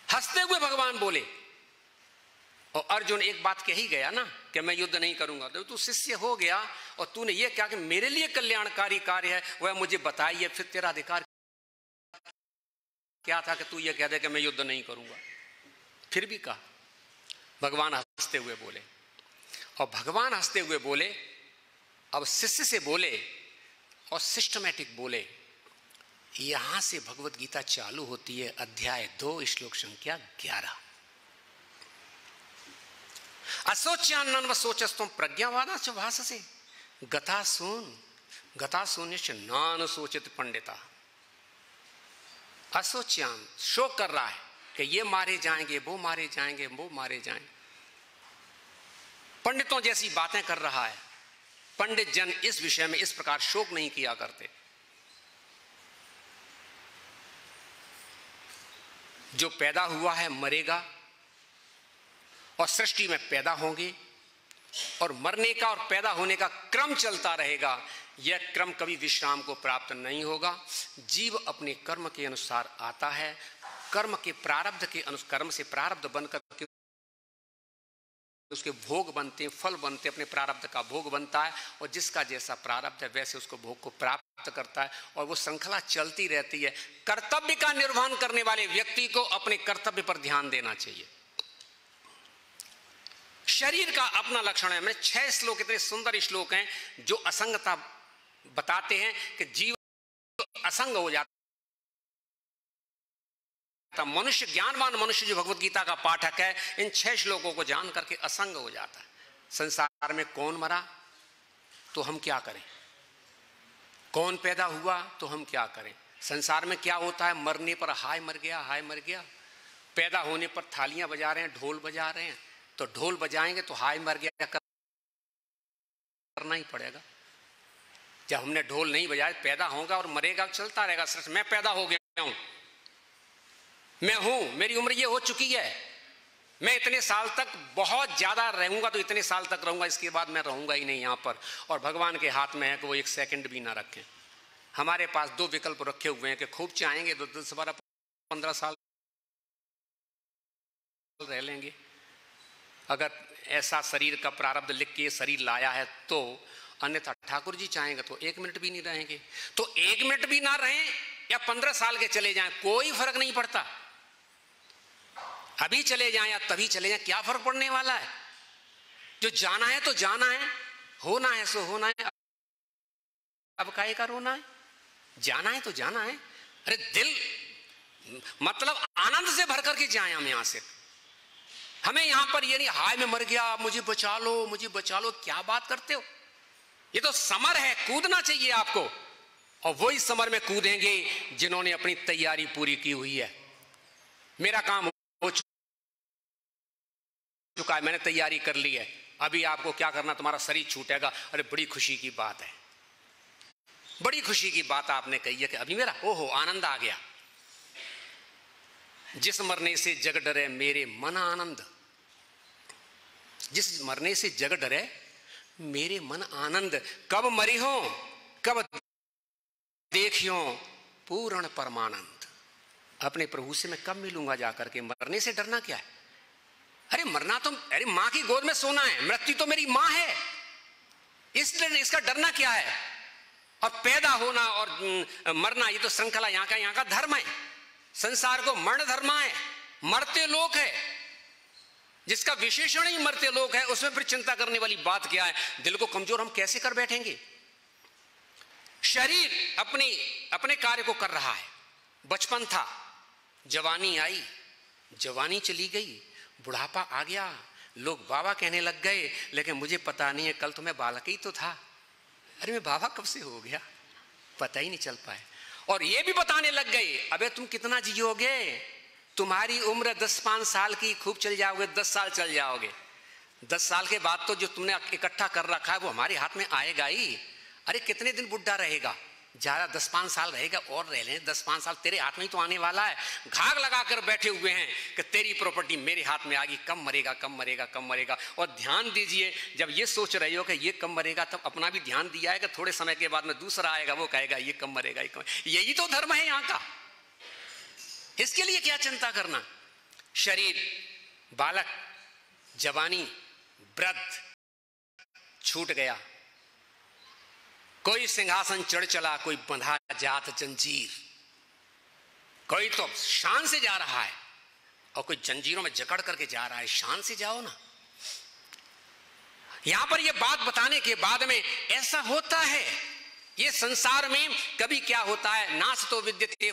Speaker 1: हंसते हुए भगवान बोले। और अर्जुन एक बात कह ही गया ना कि मैं युद्ध नहीं करूंगा, तो तू शिष्य हो गया और तूने ये क्या कि मेरे लिए कल्याणकारी कार्य है वह मुझे बताइए, फिर तेरा अधिकार क्या था कि तू ये कह दे कि मैं युद्ध नहीं करूंगा। फिर भी कहा। भगवान हंसते हुए बोले। और भगवान हंसते हुए बोले, अब शिष्य से बोले और सिस्टमैटिक बोले। यहां से भगवत गीता चालू होती है, अध्याय 2 श्लोक संख्या 11। असोच्यान्न सोचस्तुम प्रज्ञावादा च भाषसे गता शून्य नान सोचित पंडिता। असोच्यान, शोक कर रहा है कि ये मारे जाएंगे, वो मारे जाएंगे, वो मारे जाएंगे, पंडितों जैसी बातें कर रहा है। पंडित जन इस विषय में इस प्रकार शोक नहीं किया करते। जो पैदा हुआ है मरेगा, और सृष्टि में पैदा होंगे, और मरने का और पैदा होने का क्रम चलता रहेगा। यह क्रम कभी विश्राम को प्राप्त नहीं होगा। जीव अपने कर्म के अनुसार आता है, कर्म के प्रारब्ध के अनुसार, कर्म से प्रारब्ध बनकर के उसके भोग बनते हैं, फल बनते हैं, अपने प्रारब्ध का भोग बनता है, और जिसका जैसा प्रारब्ध है वैसे उसको भोग को प्राप्त करता है, और वो श्रृंखला चलती रहती है। कर्तव्य का निर्वहन करने वाले व्यक्ति को अपने कर्तव्य पर ध्यान देना चाहिए। शरीर का अपना लक्षण है। मैंने 6 श्लोक, इतने सुंदर श्लोक हैं जो असंगता बताते हैं कि जीव असंग हो जाता। मनुष्य, ज्ञानवान मनुष्य जो भगवत गीता का पाठक है, इन 6 श्लोकों को जान करके असंग हो जाता है। संसार में कौन मरा तो हम क्या करें, कौन पैदा हुआ तो हम क्या करें। संसार में क्या होता है, मरने पर हाय मर गया, हाय मर गया। पैदा होने पर थालियां बजा रहे हैं, ढोल बजा रहे हैं, तो ढोल बजाएंगे तो हाय मर गया करना ही पड़ेगा। जब हमने ढोल नहीं बजाया, पैदा होगा और मरेगा, चलता रहेगा। सिर्फ मैं पैदा हो गया हूं, मैं हूं, मेरी उम्र ये हो चुकी है, मैं इतने साल तक बहुत ज्यादा रहूंगा तो इतने साल तक रहूंगा, इसके बाद मैं रहूंगा ही नहीं यहां पर। और भगवान के हाथ में है कि वो 1 सेकंड भी ना रखें। हमारे पास 2 विकल्प रखे हुए हैं कि खूब चाहेंगे तो 10, 12, 15 साल रह लेंगे। अगर ऐसा शरीर का प्रारब्ध लिख के शरीर लाया है तो, अन्यथा ठाकुर जी चाहेंगे तो 1 मिनट भी नहीं रहेंगे। तो 1 मिनट भी ना रहें या 15 साल के चले जाएं, कोई फर्क नहीं पड़ता। अभी चले जाएं या तभी चले जाएं, क्या फर्क पड़ने वाला है। जो जाना है तो जाना है, होना है सो होना है, अब काहे का रोना है। जाना है तो जाना है। अरे दिल मतलब आनंद से भर करके जाए हम यहां से। हमें यहां पर ये नहीं हाय मैं मर गया, मुझे बचा लो, मुझे बचा लो। क्या बात करते हो, ये तो समर है, कूदना चाहिए आपको। और वही समर में कूदेंगे जिन्होंने अपनी तैयारी पूरी की हुई है। मेरा काम हो चुका है, मैंने तैयारी कर ली है, अभी आपको क्या करना, तुम्हारा शरीर छूटेगा। अरे बड़ी खुशी की बात है, बड़ी खुशी की बात आपने कही है कि अभी मेरा ओहो आनंद आ गया। जिस मरने से जग डरे मेरे मन आनंद, जिस मरने से जग डरे मेरे मन आनंद। कब मरी हो कब देखियो पूर्ण परमानंद। अपने प्रभु से मैं कब मिलूंगा जाकर के, मरने से डरना क्या है। अरे मरना तो, अरे मां की गोद में सोना है, मृत्यु तो मेरी मां है, इसलिए इसका डरना क्या है। और पैदा होना और मरना ये तो श्रृंखला यहाँ का धर्म है। संसार को मरण धर्म है, मरते लोग है, जिसका विशेषण ही मरते लोग है, उसमें फिर चिंता करने वाली बात क्या है। दिल को कमजोर हम कैसे कर बैठेंगे। शरीर अपने कार्य को कर रहा है। बचपन था, जवानी आई, जवानी चली गई, बुढ़ापा आ गया, लोग बाबा कहने लग गए, लेकिन मुझे पता नहीं है कल तो मैं बालक ही तो था। अरे मैं बाबा कब से हो गया, पता ही नहीं चल पाए। और ये भी बताने लग गए, अबे तुम कितना जियोगे, तुम्हारी उम्र 10-5 साल की, खूब चल जाओगे, 10 साल चल जाओगे। 10 साल के बाद तो जो तुमने इकट्ठा कर रखा है वो हमारे हाथ में आएगा ही। अरे कितने दिन बुढ़ा रहेगा, ज्यादा 10-5 साल रहेगा, और रह लें 10-5 साल, तेरे हाथ में ही तो आने वाला है। घाग लगाकर बैठे हुए हैं कि तेरी प्रॉपर्टी मेरे हाथ में आ गई, कब मरेगा कब मरेगा कब मरेगा। और ध्यान दीजिए, जब ये सोच रहे हो कि ये कब मरेगा, तब अपना भी ध्यान दिया है कि थोड़े समय के बाद में दूसरा आएगा, वो कहेगा ये कब मरेगा, ये कब। यही तो धर्म है यहाँ का, इसके लिए क्या चिंता करना। शरीर, बालक, जवानी, वृद्ध, छूट गया। कोई सिंहासन चढ़ चला, कोई बंधा जात जंजीर, कोई तो शान से जा रहा है और कोई जंजीरों में जकड़ करके जा रहा है। शान से जाओ ना। यहां पर यह बात बताने के बाद में ऐसा होता है, ये संसार में कभी क्या होता है, नास तो विद्यते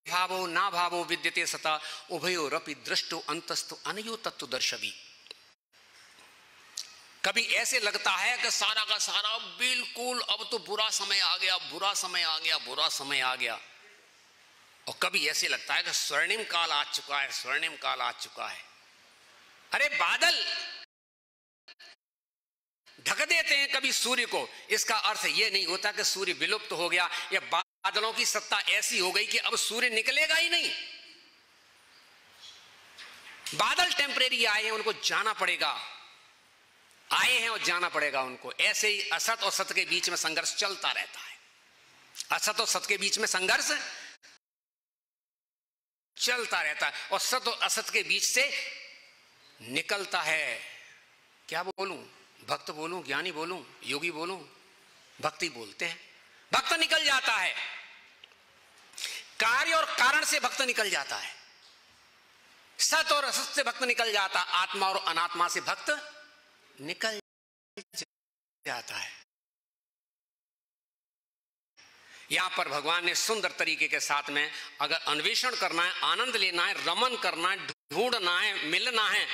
Speaker 1: भावो ना भावो विद्यते सता उभयोरपि दृष्टो अंतस्थो अनयो तत्व दर्शवी। कभी ऐसे लगता है कि सारा का सारा बिल्कुल अब तो बुरा समय आ गया, बुरा समय आ गया, बुरा समय आ गया। और कभी ऐसे लगता है कि स्वर्णिम काल आ चुका है, स्वर्णिम काल आ चुका है। अरे बादल ढक देते हैं कभी सूर्य को, इसका अर्थ यह नहीं होता कि सूर्य विलुप्त हो गया या बादलों की सत्ता ऐसी हो गई कि अब सूर्य निकलेगा ही नहीं। बादल टेम्परेरी आए हैं, उनको जाना पड़ेगा, आए हैं और जाना पड़ेगा उनको। ऐसे ही असत और सत के बीच में संघर्ष चलता रहता है। असत और सत के बीच में संघर्ष चलता रहता है और सत और असत के बीच से निकलता है। क्या बोलूं, भक्त बोलूं, ज्ञानी बोलूं, योगी बोलूं, भक्ति बोलते हैं। भक्त निकल जाता है, कार्य और कारण से भक्त निकल जाता है, सत और असत से भक्त निकल जाता, आत्मा और अनात्मा से भक्त निकल जाता है। यहां पर भगवान ने सुंदर तरीके के साथ में, अगर अन्वेषण करना है, आनंद लेना है, रमन करना है, ढूंढना है, मिलना है,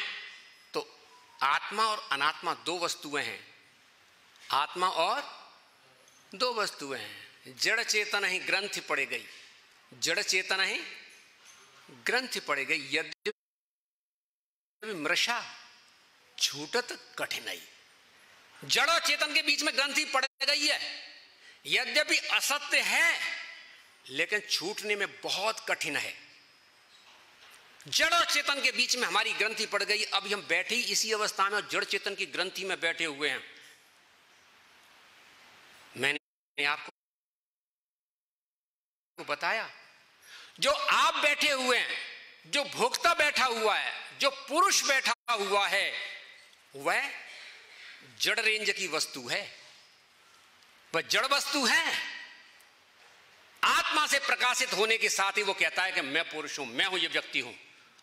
Speaker 1: तो आत्मा और अनात्मा दो वस्तुएं हैं। आत्मा और दो वस्तुएं हैं। जड़ चेतन ही ग्रंथि पड़ गई, जड़ चेतन ही ग्रंथि पड़ गई। यद्यपि मृषा छूटत कठिनाई, जड़ और चेतन के बीच में ग्रंथि पड़ गई है। यद्यपि असत्य है लेकिन छूटने में बहुत कठिन है। जड़ और चेतन के बीच में हमारी ग्रंथि पड़ गई। अब हम बैठे ही इसी अवस्था में और जड़ चेतन की ग्रंथि में बैठे हुए हैं। मैंने आपको बताया, जो आप बैठे हुए हैं, जो भोक्ता बैठा हुआ है, जो पुरुष बैठा हुआ है, वह जड़ रेंज की वस्तु है, वह जड़ वस्तु है। आत्मा से प्रकाशित होने के साथ ही वो कहता है कि मैं पुरुष हूं, मैं हूं, ये व्यक्ति हूं।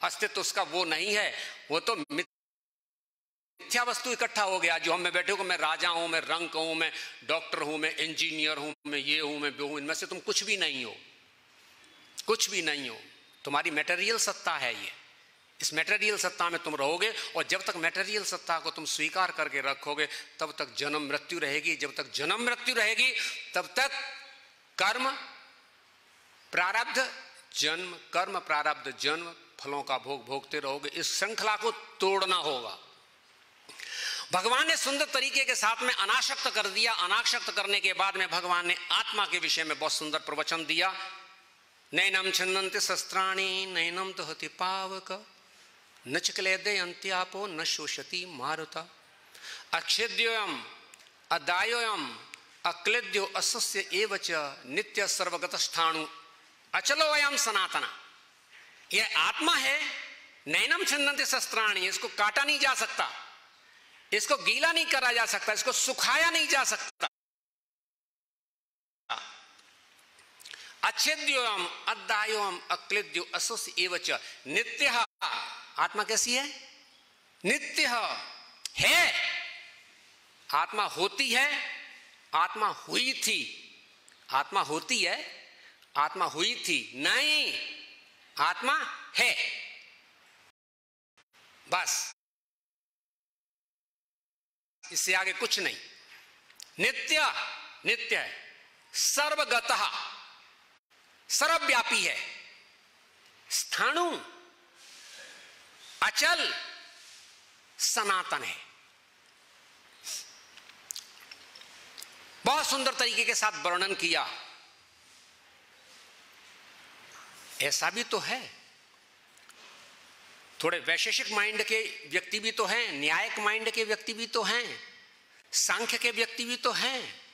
Speaker 1: अस्तित्व उसका वो नहीं है, वो तो मिथ्या वस्तु इकट्ठा हो गया। जो हम में बैठे हो, मैं राजा हूं, मैं रंक हूं, मैं डॉक्टर हूं, मैं इंजीनियर हूं, मैं ये हूं, मैं वो हूं, इनमें से तुम कुछ भी नहीं हो, कुछ भी नहीं हो। तुम्हारी मटेरियल सत्ता है ये। इस मटेरियल सत्ता में तुम रहोगे और जब तक मटेरियल सत्ता को तुम स्वीकार करके रखोगे तब तक जन्म मृत्यु रहेगी। जब तक जन्म मृत्यु रहेगी तब तक कर्म प्रारब्ध जन्म, कर्म प्रारब्ध जन्म, फलों का भोग भोगते रहोगे। इस श्रृंखला को तोड़ना होगा। भगवान ने सुंदर तरीके के साथ में अनासक्त कर दिया। अनासक्त करने के बाद में भगवान ने आत्मा के विषय में बहुत सुंदर प्रवचन दिया। नैनम छन्दन्ति शस्त्राणि नैनम दहति पावक न च क्लेदयन्ति आपो न शोषति मारुता अक्षेद्योयम अदायोयम अक्लेद्यो असस्य एव च नित्य सर्वगतस्थाणु अचलो अयम सनातना। यह आत्मा है, नैनम छिन्दन्ति शस्त्राणि, इसको काटा नहीं जा सकता, इसको गीला नहीं करा जा सकता, इसको सुखाया नहीं जा सकता। अच्छेद्योम अद्दायोम अक्लिद्यो असुस एवच नित्यः। आत्मा कैसी है? नित्य है। आत्मा होती है, आत्मा हुई थी। आत्मा होती है, आत्मा हुई थी नहीं, आत्मा है, बस, इससे आगे कुछ नहीं। नित्य नित्य है, सर्वगतः सर्वव्यापी है, स्थाणु अचल सनातन है। बहुत सुंदर तरीके के साथ वर्णन किया। ऐसा भी तो है, थोड़े वैशेषिक माइंड के व्यक्ति भी तो हैं, न्यायिक माइंड के व्यक्ति भी तो हैं, सांख्य के व्यक्ति भी तो हैं।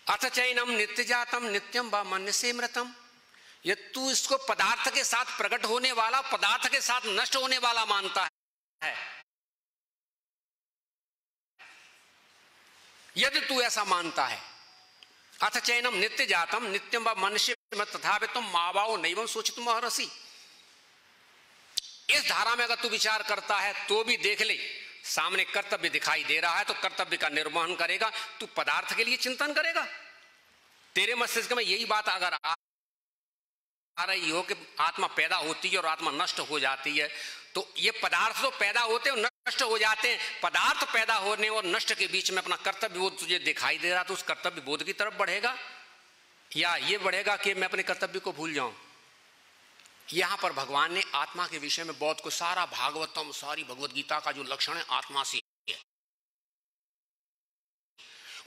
Speaker 1: अथ चैनम नित्य जातम नित्यम व मन्यसे मृतम। ये तू इसको पदार्थ के साथ प्रकट होने वाला, पदार्थ के साथ नष्ट होने वाला मानता है। यदि तू ऐसा मानता है, अथ चैनम नित्य जातम नित्यम व मनुष्य तथा तुम मावाओ नैवं सोचितुम अर्हसि। इस धारा में अगर तू विचार करता है तो भी देख ले, सामने कर्तव्य दिखाई दे रहा है तो कर्तव्य का निर्वहन करेगा। तू पदार्थ के लिए चिंतन करेगा। तेरे मस्तिष्क में यही बात अगर आ रही हो कि आत्मा पैदा होती है और आत्मा नष्ट हो जाती है, तो ये पदार्थ तो पैदा होते हैं और नष्ट हो जाते हैं। पदार्थ पैदा होने और नष्ट के बीच में अपना कर्तव्य बोध तुझे दिखाई दे रहा, तो उस कर्तव्य बोध की तरफ बढ़ेगा या ये बढ़ेगा कि मैं अपने कर्तव्य को भूल जाऊं। यहां पर भगवान ने आत्मा के विषय में बहुत कुछ, सारा भागवतम, सारी भगवत गीता का जो लक्षण है आत्मा से है,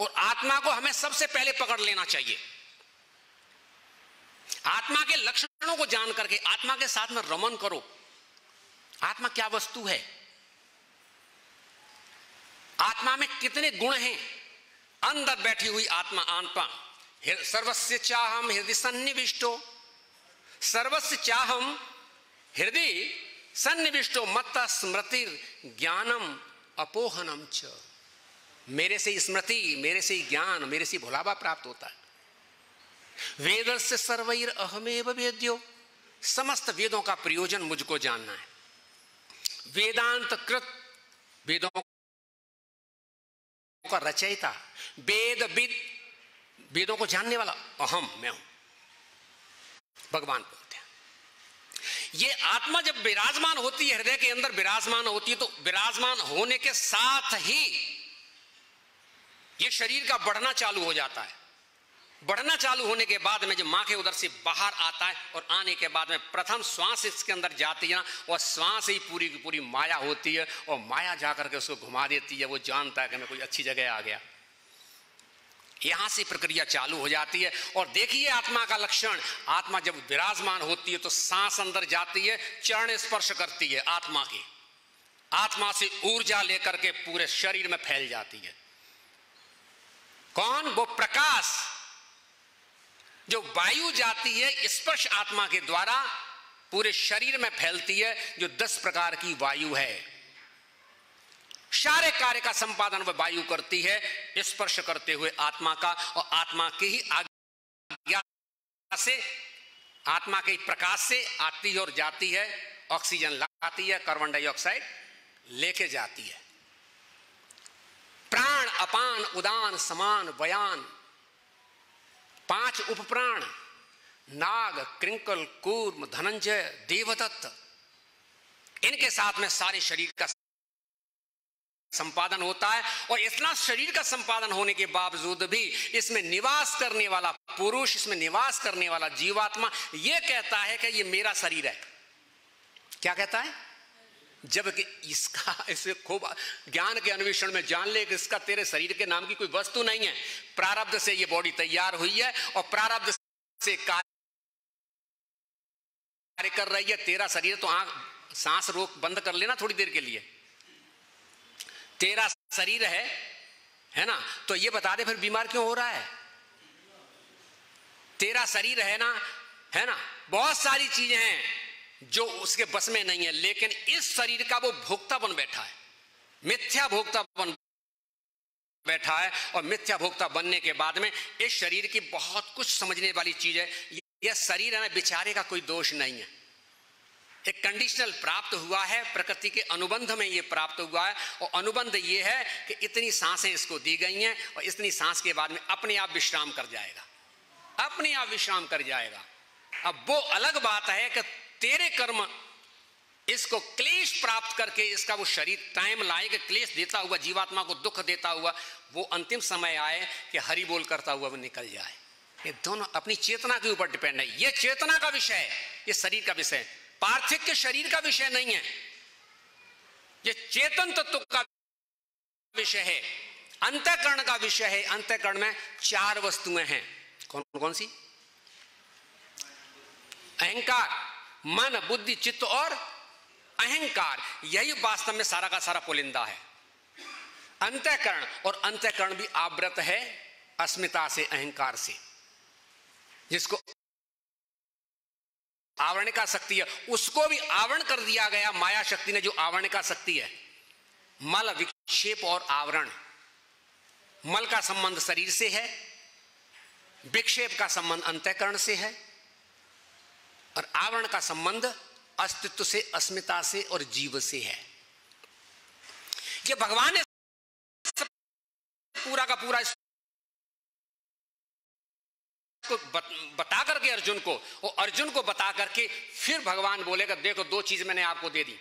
Speaker 1: और आत्मा को हमें सबसे पहले पकड़ लेना चाहिए। आत्मा के लक्षणों को जान करके आत्मा के साथ में रमन करो। आत्मा क्या वस्तु है, आत्मा में कितने गुण हैं। अंदर बैठी हुई आत्मा, आत्मा सर्वस्य चाहम हृदय सन्निविष्टो, सर्वस्य चाहम हृदय सन्निविष्टो मत्त स्मृति ज्ञानम अपोहनम च। मेरे से स्मृति, मेरे से ज्ञान, मेरे से भुलावा प्राप्त होता है। वेदस्य सर्वैर अहमेव वेद्यो, समस्त वेदों का प्रयोजन मुझको जानना है। वेदांत कृत, वेदों का रचयिता, वेदविद, वेदों को जानने वाला अहम, मैं हूं, भगवान बोलते हैं। ये आत्मा जब विराजमान होती है, हृदय के अंदर विराजमान होती है, तो विराजमान होने के साथ ही ये शरीर का बढ़ना चालू हो जाता है। बढ़ना चालू होने के बाद में जब मां के उदर से बाहर आता है और आने के बाद में प्रथम श्वास इसके अंदर जाती है ना, और श्वास ही पूरी की पूरी माया होती है, और माया जाकर के उसको घुमा देती है। वो जानता है कि मैं कोई अच्छी जगह आ गया। यहां से प्रक्रिया चालू हो जाती है। और देखिए आत्मा का लक्षण, आत्मा जब विराजमान होती है तो सांस अंदर जाती है, चरण स्पर्श करती है आत्मा के, आत्मा से ऊर्जा लेकर के पूरे शरीर में फैल जाती है। कौन? वो प्रकाश, जो वायु जाती है स्पर्श आत्मा के द्वारा पूरे शरीर में फैलती है, जो 10 प्रकार की वायु है। सारे कार्य का संपादन वह वायु करती है, स्पर्श करते हुए आत्मा का, और आत्मा के ही आज्ञा से, आत्मा के प्रकाश से आती है और जाती है। ऑक्सीजन लाती है, कार्बन डाइऑक्साइड लेके जाती है। प्राण, अपान, उदान, समान, वयान, 5 उपप्राण, नाग, कृंकल, कूर्म, धनंजय, देवदत्त, इनके साथ में सारे शरीर का संपादन होता है। और इतना शरीर का संपादन होने के बावजूद भी इसमें निवास करने वाला पुरुष, इसमें निवास करने वाला जीवात्मा यह कहता है कि ये मेरा शरीर है। क्या कहता है? जबकि इसका, इसे खूब ज्ञान के अन्वेषण में जान ले कि इसका तेरे शरीर के नाम की कोई वस्तु नहीं है। प्रारब्ध से ये बॉडी तैयार हुई है और प्रारब्ध से कार्य कर रही है। तेरा शरीर तो आंख सांस रोक बंद कर लेना थोड़ी देर के लिए, तेरा शरीर है ना, तो ये बता दे फिर बीमार क्यों हो रहा है? तेरा शरीर है ना, बहुत सारी चीजें हैं, जो उसके बस में नहीं है, लेकिन इस शरीर का वो भोक्ता बन बैठा है, मिथ्या भोक्ता बन बैठा है। और मिथ्या भोक्ता बनने के बाद में इस शरीर की बहुत कुछ समझने वाली चीज है। यह शरीर है ना, बेचारे का कोई दोष नहीं है, एक कंडीशनल प्राप्त हुआ है, प्रकृति के अनुबंध में ये प्राप्त हुआ है। और अनुबंध ये है कि इतनी सांसें इसको दी गई हैं और इतनी सांस के बाद में अपने आप विश्राम कर जाएगा, अपने आप विश्राम कर जाएगा। अब वो अलग बात है कि तेरे कर्म इसको क्लेश प्राप्त करके इसका वो शरीर टाइम लाए कि क्लेश देता हुआ, जीवात्मा को दुख देता हुआ वो अंतिम समय आए कि हरि बोल करता हुआ वो निकल जाए। ये दोनों अपनी चेतना के ऊपर डिपेंड है। ये चेतना का विषय है, ये शरीर का विषय है, पार्थिव के शरीर का विषय नहीं है। ये चेतन तत्व का विषय है, अंतःकरण का विषय है। अंतःकरण में 4 वस्तुएं हैं। कौन कौन सी? अहंकार, मन, बुद्धि, चित्त और अहंकार। यही वास्तव में सारा का सारा पुलिंदा है, अंतःकरण। और अंतःकरण भी आवृत है अस्मिता से, अहंकार से, जिसको आवरण का शक्ति है, उसको भी आवरण कर दिया गया माया शक्ति ने, जो आवरण का शक्ति है। मल, विक्षेप और आवरण। मल का संबंध शरीर से है, विक्षेप का संबंध अंतःकरण से है, और आवरण का संबंध अस्तित्व से, अस्मिता से और जीव से है। ये भगवान ने पूरा का पूरा बता करके अर्जुन को, और अर्जुन को बता करके फिर भगवान बोलेगा देखो 2 चीज मैंने आपको दे दी।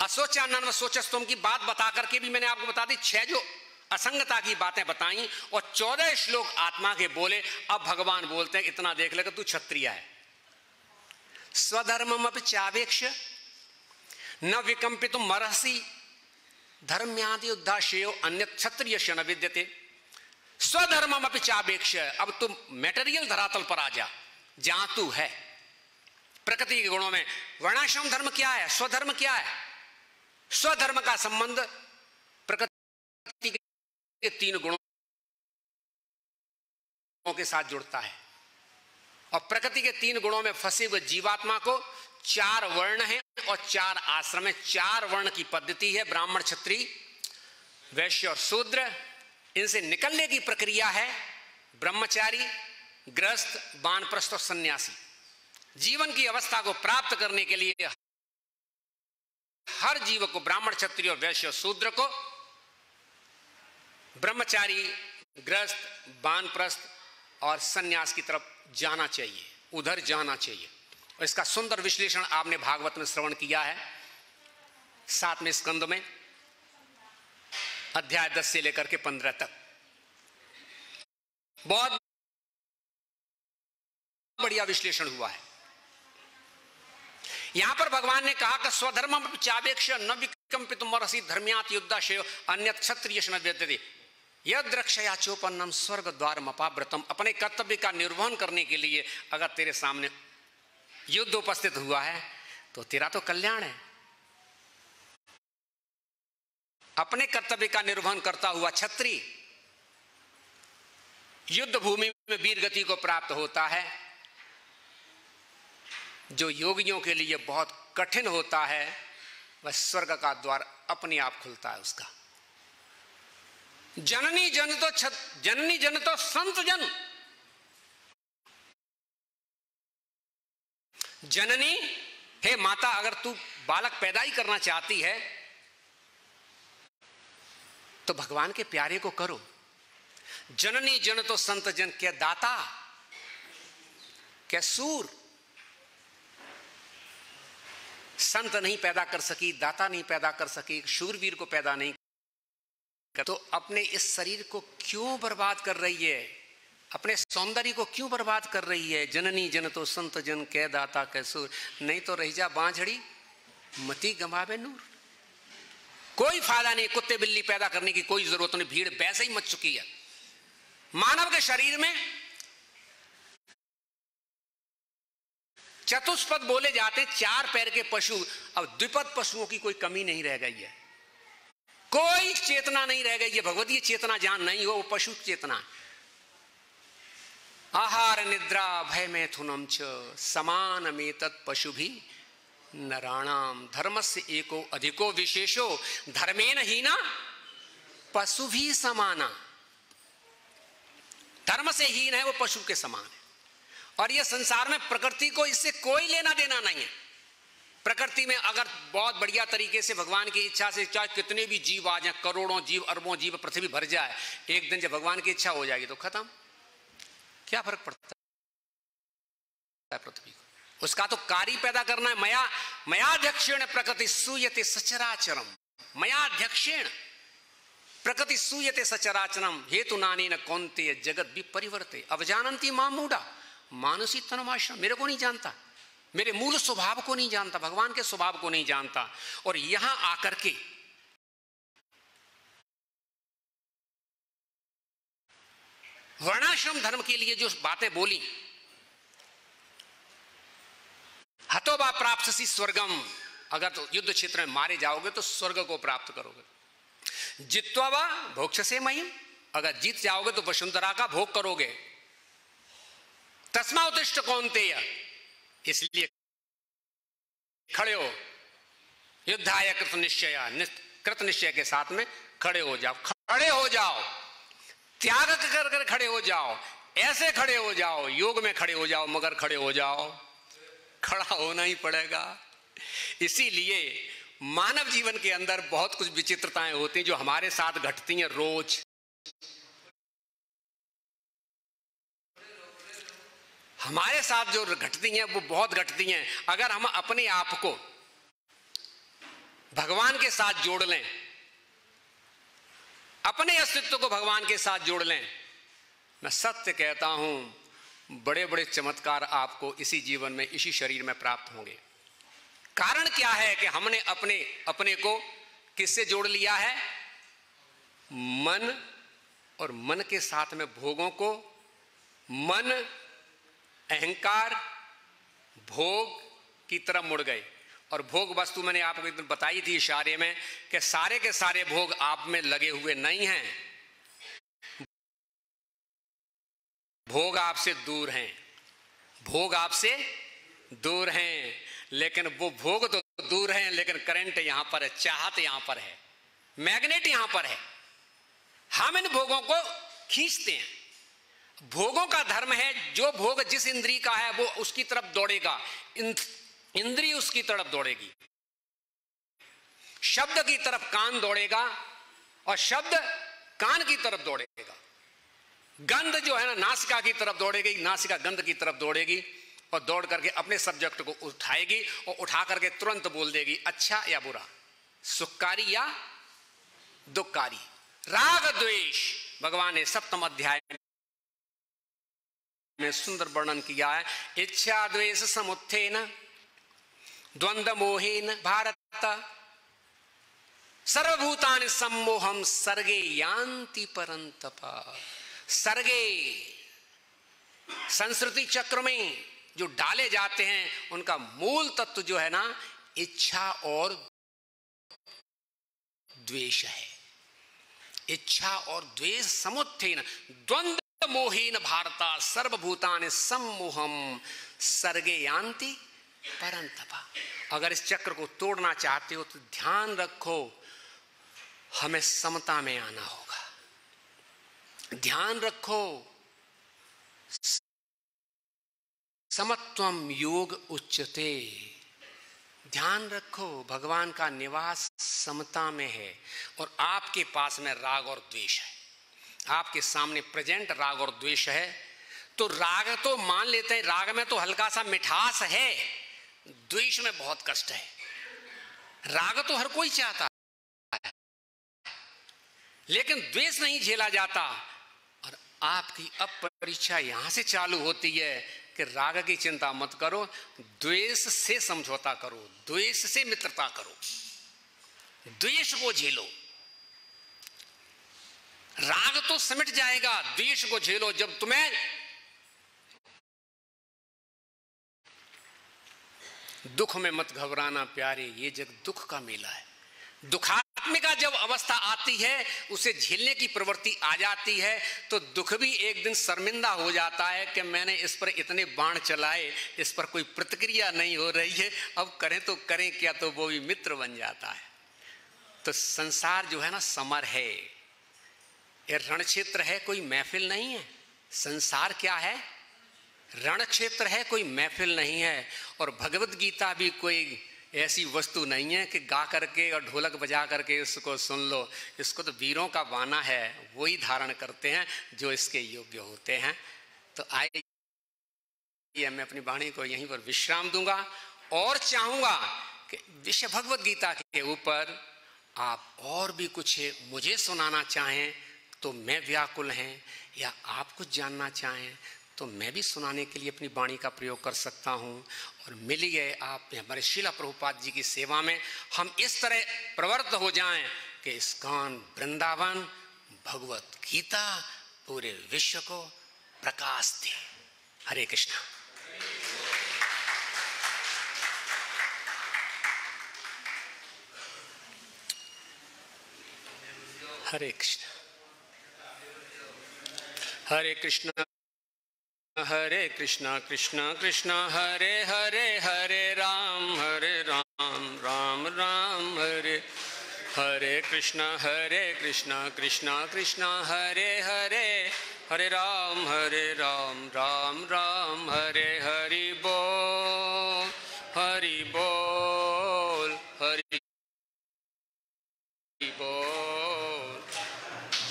Speaker 1: असोचानन सोचस्तुम की बात बता करके भी मैंने आपको बता दी, 6 जो असंगता की बातें बताई, और 14 श्लोक आत्मा के बोले। अब भगवान बोलते हैं इतना देख ले कि तू क्षत्रिय है। स्वधर्मम अपि चावेक्ष न विकंपितुम मरहसि धर्म्यादि उद्धाशेयो अन्य क्षत्रिय न विद्यते। स्वधर्मम अपि चावेक्ष, अब तुम मेटेरियल धरातल पर आ जा, जहां तू है प्रकृति के गुणों में। वर्णाश्रम धर्म क्या है, स्वधर्म क्या है? स्वधर्म का संबंध प्रकृति के 3 गुणों के साथ जुड़ता है, और प्रकृति के 3 गुणों में फंसे हुए जीवात्मा को 4 वर्ण हैं और 4 आश्रम है। 4 वर्ण की पद्धति है, ब्राह्मण, क्षत्रिय, वैश्य और शूद्र। इनसे निकलने की प्रक्रिया है ब्रह्मचारी, गृहस्थ, वानप्रस्थ और सन्यासी। जीवन की अवस्था को प्राप्त करने के लिए हर जीव को, ब्राह्मण, क्षत्रिय और वैश्य और शूद्र को, ब्रह्मचारी, गृहस्थ, वानप्रस्थ और सन्यास की तरफ जाना चाहिए, उधर जाना चाहिए। और इसका सुंदर विश्लेषण आपने भागवत में श्रवण किया है, 7वें स्कंद में, अध्याय 10 से लेकर के 15 तक। बहुत बढ़िया विश्लेषण हुआ है। यहां पर भगवान ने कहा कि स्वधर्मम चावेक्ष न विकंपितुम मरहसि धर्म्यात् युद्धाशयो अन्यत् क्षत्रिय न विद्यते यद्रक्षया चोपन्नम स्वर्ग द्वार मपाव्रतम। अपने कर्तव्य का निर्वहन करने के लिए अगर तेरे सामने युद्ध उपस्थित हुआ है तो तेरा तो कल्याण है। अपने कर्तव्य का निर्वहन करता हुआ क्षत्रिय युद्ध भूमि में वीर गति को प्राप्त होता है, जो योगियों के लिए बहुत कठिन होता है। वह स्वर्ग का द्वार अपने आप खुलता है उसका। जननी जन तो संत जन। जननी, हे माता, अगर तू बालक पैदा ही करना चाहती है तो भगवान के प्यारे को करो। जननी जन तो संत जन, क्या दाता, क्या सूर। संत नहीं पैदा कर सकी, दाता नहीं पैदा कर सकी, शूरवीर को पैदा नहीं कर, तो अपने इस शरीर को क्यों बर्बाद कर रही है? अपने सौंदर्य को क्यों बर्बाद कर रही है? जननी जन तो संत जन, कै दाता कै सूर। नहीं तो रही जा बांझड़ी, मती गंवावे नूर। कोई फायदा नहीं, कुत्ते बिल्ली पैदा करने की कोई जरूरत नहीं, भीड़ वैसे ही मच चुकी है। मानव के शरीर में चतुष्पद बोले जाते, 4 पैर के पशु। अब द्विपद पशुओं की कोई कमी नहीं रह गई है, कोई चेतना नहीं रह गई है। भगवतीय चेतना जहां नहीं हो वो पशु चेतना। आहार निद्रा भय मैथुनम च समानमेतत् पशुभि नराणाम धर्मस्य एको अधिको विशेषो धर्मेण हीना पशु भी समाना। धर्म से हीन है वो पशु के समान है। और ये संसार में प्रकृति को इससे कोई लेना देना नहीं है। प्रकृति में अगर बहुत बढ़िया तरीके से भगवान की इच्छा से चाहे कितने भी जीव आ जाए, करोड़ों जीव अरबों जीव पृथ्वी भर जाए, एक दिन जब भगवान की इच्छा हो जाएगी तो खत्म। क्या फर्क पड़ता है पृथ्वी को? उसका तो कार्य पैदा करना है। मयाध्यक्षेण प्रकृति सूयते सचराचरम। मयाध्यक्षेण प्रकृति सूयते सचराचरम हेतु नानेन कौन्तेय जगत विपरिवर्ते अवजानन्ति मां मूढ़ा मानसी तनुमाश्रम। मेरे को नहीं जानता, मेरे मूल स्वभाव को नहीं जानता, भगवान के स्वभाव को नहीं जानता। और यहां आकर के वर्णाश्रम धर्म के लिए जो बातें बोली, हतो वा प्राप्स्यसि स्वर्गम, अगर तो युद्ध क्षेत्र में मारे जाओगे तो स्वर्ग को प्राप्त करोगे। जित्वा वा भोक्ष्यसे महीम, अगर जीत जाओगे तो वसुंधरा का भोग करोगे। तस्मा उत्तिष्ठ कौन्तेय, इसलिए खड़े हो, युद्धाय कृत निश्चय, कृत निश्चय के साथ में खड़े हो जाओ। खड़े हो जाओ, त्याग कर कर खड़े हो जाओ, ऐसे खड़े हो जाओ, योग में खड़े हो जाओ, मगर खड़े हो जाओ, खड़ा होना ही पड़ेगा। इसीलिए मानव जीवन के अंदर बहुत कुछ विचित्रताएं होती हैं जो हमारे साथ घटती हैं रोज। हमारे साथ जो घटती हैं वो बहुत घटती हैं। अगर हम अपने आप को भगवान के साथ जोड़ लें, अपने अस्तित्व को भगवान के साथ जोड़ लें, मैं सत्य कहता हूं बड़े बड़े चमत्कार आपको इसी जीवन में, इसी शरीर में प्राप्त होंगे। कारण क्या है कि हमने अपने को किससे जोड़ लिया है? मन, और मन के साथ में भोगों को। मन अहंकार भोग की तरफ मुड़ गए। और भोग वस्तु मैंने आपको एक दिन बताई थी इशारे में कि सारे के सारे भोग आप में लगे हुए नहीं हैं, भोग आपसे दूर हैं, भोग आपसे दूर हैं। लेकिन वो भोग तो दूर हैं, लेकिन करंट यहां पर है, चाहत यहां पर है, मैग्नेट यहां पर है। हम इन भोगों को खींचते हैं। भोगों का धर्म है, जो भोग जिस इंद्री का है वो उसकी तरफ दौड़ेगा, इंद्री उसकी तरफ दौड़ेगी। शब्द की तरफ कान दौड़ेगा और शब्द कान की तरफ दौड़ेगा। गंध जो है ना नासिका की तरफ दौड़ेगी, नासिका गंध की तरफ दौड़ेगी और दौड़ करके अपने सब्जेक्ट को उठाएगी और उठा करके तुरंत बोल देगी अच्छा या बुरा, सुखकारी या दुखकारी। राग द्वेष भगवान ने सप्तम अध्याय में सुंदर वर्णन किया है। इच्छा द्वेष समुत्थेन द्वंद्व मोहेन भारत सर्वभूतानि सम्मोहम सर्गे यान्ति परंतप। सर्गे संस्कृति चक्र में जो डाले जाते हैं उनका मूल तत्व जो है ना इच्छा और द्वेष है। इच्छा और द्वेष समुत्थेन द्वंद्व मोहीन भारता सर्वभूतानि सम्मोहम सर्गे यान्ति परंतपा। अगर इस चक्र को तोड़ना चाहते हो तो ध्यान रखो, हमें समता में आना होगा। ध्यान रखो, समत्वम योग उच्यते। ध्यान रखो, भगवान का निवास समता में है और आपके पास में राग और द्वेष है। आपके सामने प्रेजेंट राग और द्वेष है। तो राग तो मान लेते हैं, राग में तो हल्का सा मिठास है, द्वेष में बहुत कष्ट है। राग तो हर कोई चाहता है लेकिन द्वेष नहीं झेला जाता। और आपकी अब परीक्षा यहां से चालू होती है कि राग की चिंता मत करो, द्वेष से समझौता करो, द्वेष से मित्रता करो, द्वेष को झेलो। राग तो सिमट जाएगा, द्वेष को झेलो। जब तुम्हें दुख में मत घबराना प्यारे, ये जग दुख का मेला है। दुखात्मक आत्मिका जब अवस्था आती है, उसे झेलने की प्रवृत्ति आ जाती है, तो दुख भी एक दिन शर्मिंदा हो जाता है कि मैंने इस पर इतने बाण चलाए, इस पर कोई प्रतिक्रिया नहीं हो रही है, अब करें तो करें क्या, तो वो भी मित्र बन जाता है। तो संसार जो है ना समर है, ये रण क्षेत्र है, कोई महफिल नहीं है। संसार क्या है? रण क्षेत्र है, कोई महफिल नहीं है। और भगवत गीता भी कोई ऐसी वस्तु नहीं है कि गा करके और ढोलक बजा करके इसको सुन लो। इसको तो वीरों का बाना है, वही धारण करते हैं जो इसके योग्य होते हैं। तो आइए मैं अपनी वाणी को यहीं पर विश्राम दूंगा और चाहूंगा कि विषय भगवत गीता के ऊपर आप और भी कुछ मुझे सुनाना चाहें तो मैं व्याकुल हैं, या आप कुछ जानना चाहें तो मैं भी सुनाने के लिए अपनी वाणी का प्रयोग कर सकता हूँ। और मिल गए आप हमारे श्रील प्रभुपाद जी की सेवा में, हम इस तरह प्रवृत्त हो जाएं कि इस्कॉन वृंदावन भगवत गीता पूरे विश्व को प्रकाश दे। हरे कृष्णा। हरे कृष्ण। हरे कृष्ण हरे कृष्णा कृष्णा कृष्णा हरे हरे, हरे राम राम राम हरे हरे, कृष्णा कृष्णा कृष्णा हरे हरे, हरे राम राम राम हरे। हरि बोल हरि बोल हरि बोल।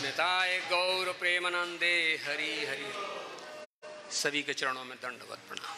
Speaker 1: निताय गौर प्रेमानंदे हरि हरि। सभी के चरणों में दंडवत प्रणाम।